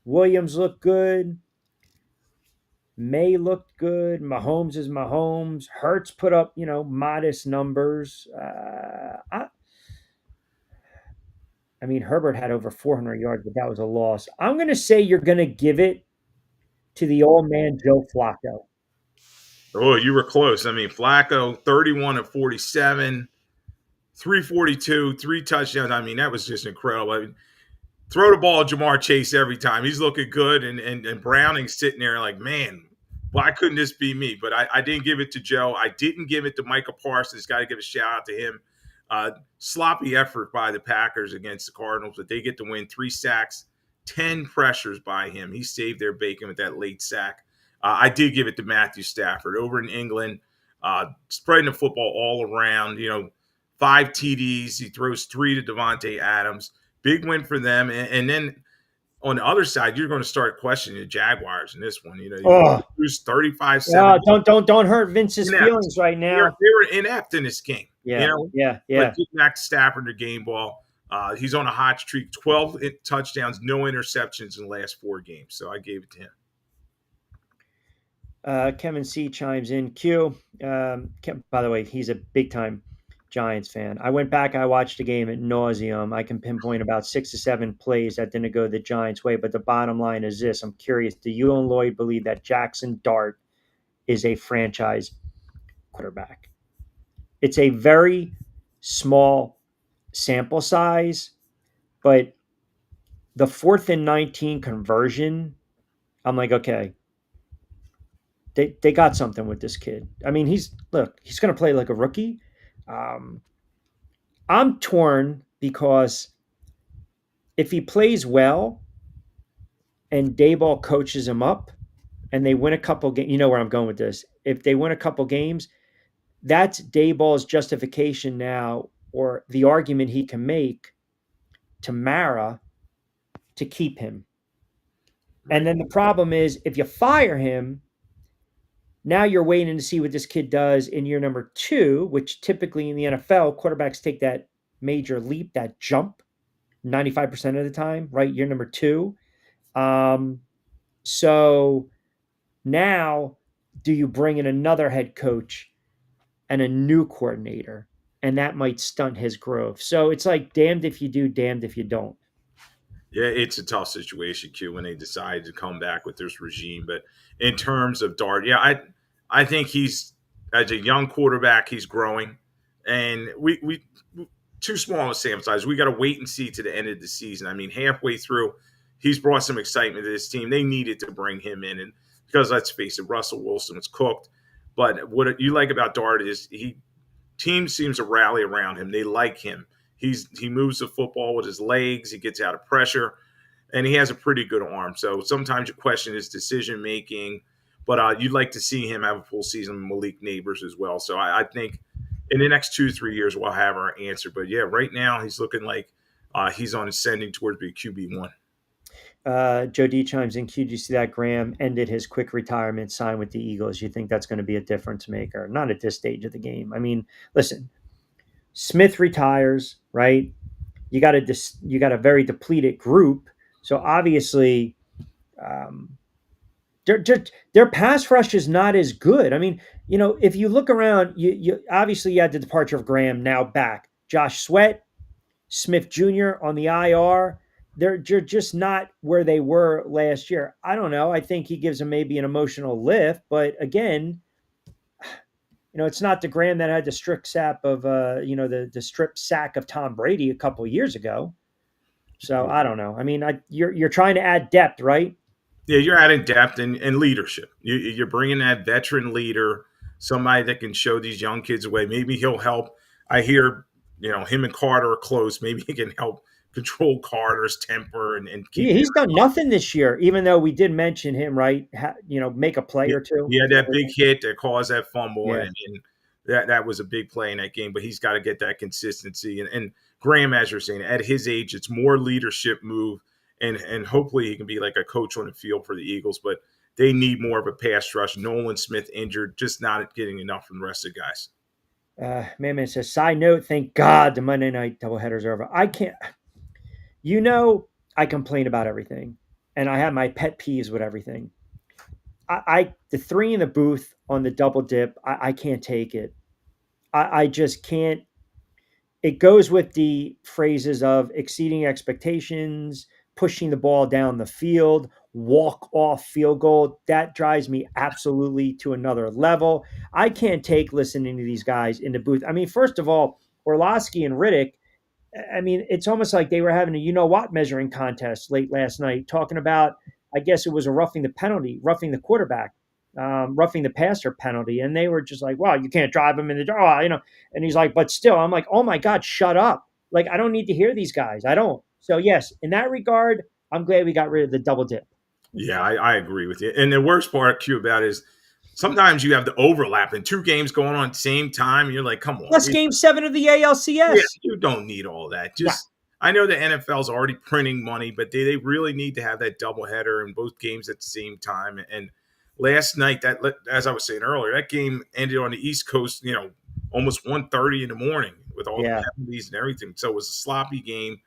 Williams looked good. May looked good. Mahomes is Mahomes. Hurts put up, modest numbers. I mean, Herbert had over 400 yards, but that was a loss. I'm going to say you're going to give it to the old man Joe Flacco. Oh, you were close. I mean, Flacco, 31 of 47, 342, 3 touchdowns. I mean, that was just incredible. I mean, throw the ball to Jamar Chase every time. He's looking good, and Browning's sitting there like, man, why couldn't this be me? But I didn't give it to Joe. I didn't give it to Michael Parsons. Got to give a shout out to him. Sloppy effort by the Packers against the Cardinals, but they get to win. 3 sacks, 10 pressures by him. He saved their bacon with that late sack. I did give it to Matthew Stafford over in England, spreading the football all around. 5 TDs. He throws 3 to Devontae Adams. Big win for them. And then on the other side, you're going to start questioning the Jaguars in this one. You lose 35-7. Don't hurt Vince's feelings right now. They were inept in this game. Yeah. But get back to Stafford the game ball. He's on a hot streak, 12 touchdowns, no interceptions in the last 4 games. So I gave it to him. Kevin C chimes in. Q, by the way, he's a big time Giants fan. I went back, I watched the game at nauseum. I can pinpoint about 6 or 7 plays that didn't go the Giants' way. But the bottom line is this: I'm curious. Do you and Lloyd believe that Jackson Dart is a franchise quarterback? It's a very small sample size, but the 4th and 19 conversion, I'm like, okay, they got something with this kid. I mean, he's going to play like a rookie. I'm torn because if he plays well and Dayball coaches him up and they win a couple games, you know where I'm going with this. If they win a couple games, that's Dayball's justification now, or the argument he can make to Mara to keep him. Right. And then the problem is if you fire him, now you're waiting to see what this kid does in year number 2, which typically in the NFL, quarterbacks take that major leap, that jump 95% of the time, right? Year number 2. So now do you bring in another head coach and a new coordinator? And that might stunt his growth. So it's like damned if you do, damned if you don't. Yeah, it's a tough situation, Q, when they decide to come back with this regime. But in terms of Dart, I think he's as a young quarterback, he's growing, and we too small a sample size. We got to wait and see to the end of the season. I mean, halfway through, he's brought some excitement to this team. They needed to bring him in, and because let's face it, Russell Wilson was cooked. But what you like about Dart is he team seems to rally around him. They like him. He moves the football with his legs. He gets out of pressure, and he has a pretty good arm. So sometimes you question his decision making, but you'd like to see him have a full season with Malik Neighbors as well. So I think in the next 2-3 years we'll have our answer. But yeah, right now he's looking like he's on ascending towards being QB1. Joe D chimes in. Q, did you see that Graham ended his quick retirement, signed with the Eagles? You think that's going to be a difference maker? Not at this stage of the game. I mean, listen, Smith retires, right? You got a very depleted group, so obviously, um, their pass rush is not as good. I mean, if you look around, you obviously you had the departure of Graham, now back. Josh Sweat, Smith Jr. on the IR. They're just not where they were last year. I don't know. I think he gives them maybe an emotional lift, but again, it's not the Graham that had the strip sack of the strip sack of Tom Brady a couple of years ago. So I don't know. I mean, you're trying to add depth, right? Yeah, you're adding depth and leadership. You're bringing that veteran leader, somebody that can show these young kids the way. Maybe he'll help. I hear, him and Carter are close. Maybe he can help control Carter's temper and keep him. He's done nothing this year, even though we did mention him, right? Make a play He, or two. he had that big hit that caused that fumble, Yeah. and that was a big play in that game. But he's got to get that consistency. And Graham, as you're saying, at his age, it's more leadership move, and hopefully he can be like a coach on the field for the Eagles. But they need more of a pass rush. Nolan Smith injured, just not getting enough from the rest of the guys. Man says, side note, thank God the Monday night doubleheaders are over. I can't, I complain about everything, and I have my pet peeves with everything. The three in the booth on the double dip, I can't take it. I just can't. It goes with the phrases of exceeding expectations, pushing the ball down the field, walk off field goal. That drives me absolutely to another level. I can't take listening to these guys in the booth. I mean, first of all, Orlovsky and Riddick, I mean, it's almost like they were having a what measuring contest late last night, talking about, I guess it was a roughing the quarterback, roughing the passer penalty. And they were just like, well, you can't drive him in the draw, And he's like, but still, I'm like, oh my God, shut up. Like, I don't need to hear these guys. I don't. So, yes, in that regard, I'm glad we got rid of the double dip. Yeah, I agree with you. And the worst part, Q, about it is sometimes you have the overlap and two games going on at the same time. And you're like, come on. Plus game 7 of the ALCS. Yeah, you don't need all that. Yeah. I know the NFL's already printing money, but they really need to have that doubleheader in both games at the same time. And last night, as I was saying earlier, that game ended on the East Coast, almost 1:30 in the morning with all the penalties and everything. So it was a sloppy game.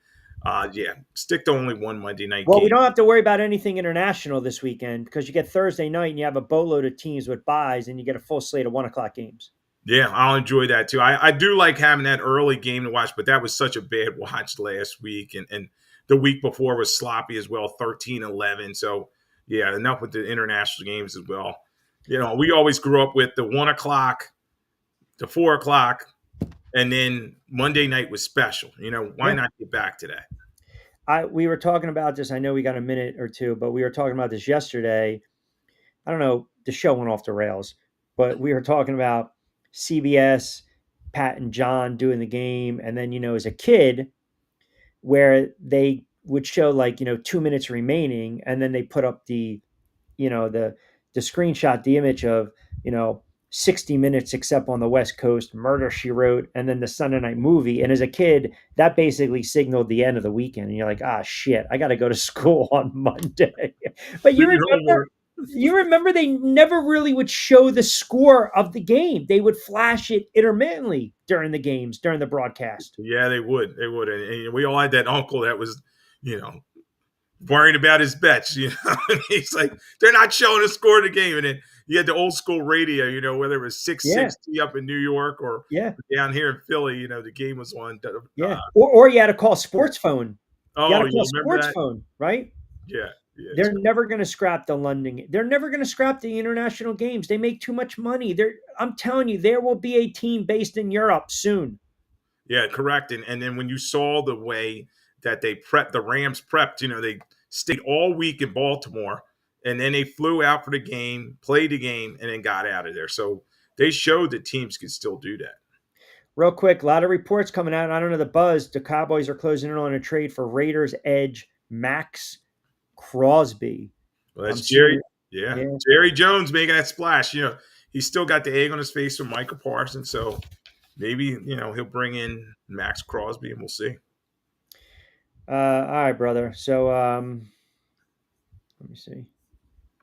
Stick to only one Monday night Well, game. we don't have to worry about anything international this weekend because you get Thursday night and you have a boatload of teams with buys and you get a full slate of 1:00 games. Yeah, I'll enjoy that too. I do like having that early game to watch, but that was such a bad watch last week. And the week before was sloppy as well, 13-11. So, yeah, enough with the international games as well. We always grew up with the 1:00, the 4:00, and then Monday night was special. Why not get back to that? We were talking about this. I know we got a minute or two, but we were talking about this yesterday. I don't know. The show went off the rails, but we were talking about CBS, Pat and John doing the game. And then, as a kid, where they would show 2 minutes remaining, and then they put up the screenshot, the image of, 60 minutes except on the West Coast, Murder, She Wrote, and then the Sunday night movie. And as a kid, that basically signaled the end of the weekend. And you're like, shit, I got to go to school on Monday. But you remember they never really would show the score of the game. They would flash it intermittently during the games, during the broadcast. Yeah, they would. They would. And we all had that uncle that was, worrying about his bets. And he's like, they're not showing the score of the game. And then you had the old school radio, whether it was 660 up in New York or down here in Philly, the game was on. Or you had to call sports phone. Oh, you had to call sports phone, right? Yeah. Yeah, it's They're never going to scrap the London. They're never going to scrap the international games. They make too much money. I'm telling you, there will be a team based in Europe soon. yeah, correct. And then when you saw the way that they prepped, the Rams prepped, they stayed all week in Baltimore, and then they flew out for the game, played the game, and then got out of there. So they showed that teams could still do that. Real quick, a lot of reports coming out. I don't know the buzz. The Cowboys are closing in on a trade for Raiders edge Max Crosby. Well, I'm that's Jerry. seeing, Yeah, yeah. Jerry Jones making that splash. He's still got the egg on his face from Michael Parsons. So maybe he'll bring in Max Crosby, and we'll see. All right, brother. So let me see.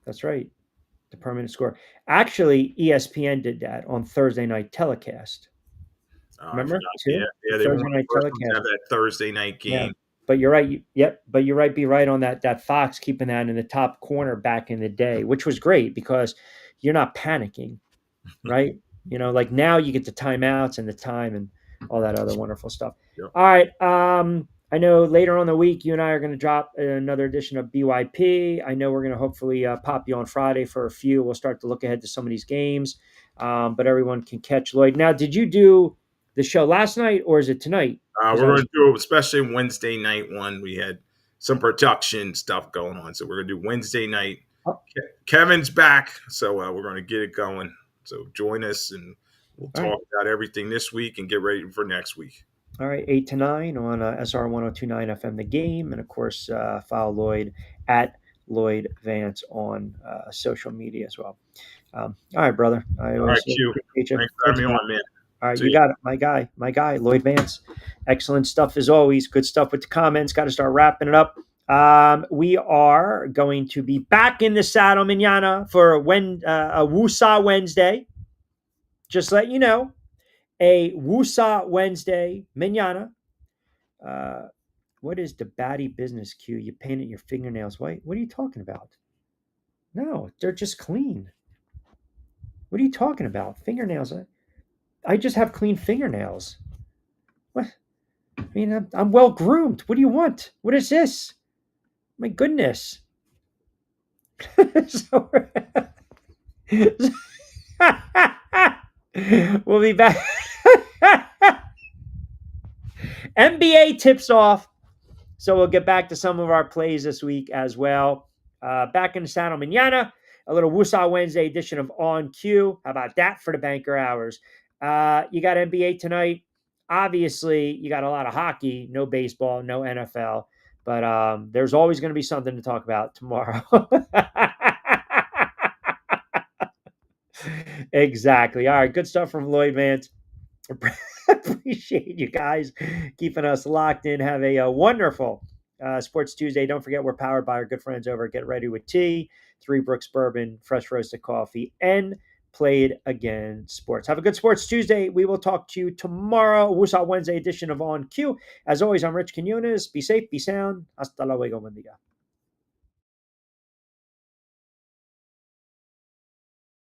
That's right. The permanent score. Actually, ESPN did that on Thursday night telecast. I Remember forgot. Yeah, too? The yeah, they were Thursday one of the night first ones to telecast. have that Thursday night Yeah. game. But you're right. Yep. But you're right. Be right on that. That Fox keeping that in the top corner back in the day, which was great because you're not panicking, right? Like now you get the timeouts and the time and all that other wonderful stuff. Yep. All right. I know later on the week you and I are going to drop another edition of BYP. I know we're going to hopefully pop you on Friday for a few. We'll start to look ahead to some of these games, but everyone can catch Lloyd. Now, did you do the show last night or is it tonight? We're going to do, especially Wednesday night one. We had some production stuff going on, so we're going to do Wednesday night. Oh. Kevin's back, so we're going to get it going. So join us, and we'll talk about everything this week and get ready for next week. All right, 8 to 9 on SR 1029 FM, The Game. And of course, follow Lloyd at Lloyd Vance on social media as well. All right, brother. I All right, always Q. appreciate you. Thanks for having me on, man. All right, you got it. My guy, Lloyd Vance. Excellent stuff as always. Good stuff with the comments. Got to start wrapping it up. We are going to be back in the saddle manana for a Woosah Wednesday. Just let you know. A Woosah Wednesday manana. What is the batty business cue? You painted your fingernails white. What are you talking about? No, they're just clean. What are you talking about? Fingernails. I just have clean fingernails. What? I mean, I'm well groomed. What do you want? What is this? My goodness. We'll be back. NBA tips off. So we'll get back to some of our plays this week as well. Back in the saddle manana. A little Woosah Wednesday edition of On Cue. How about that for the banker hours? You got NBA tonight. Obviously, you got a lot of hockey, no baseball, no NFL. But there's always going to be something to talk about tomorrow. Exactly. All right. Good stuff from Lloyd Vance. Appreciate you guys keeping us locked in. Have a wonderful Sports Tuesday. Don't forget, we're powered by our good friends over at Get Ready with Tea, Three Brooks Bourbon, fresh roasted coffee, and Played Again Sports. Have a good Sports Tuesday. We will talk to you tomorrow. Woosah Wednesday edition of On Cue. As always, I'm Rich Quinones. Be safe, be sound. Hasta luego, buen día.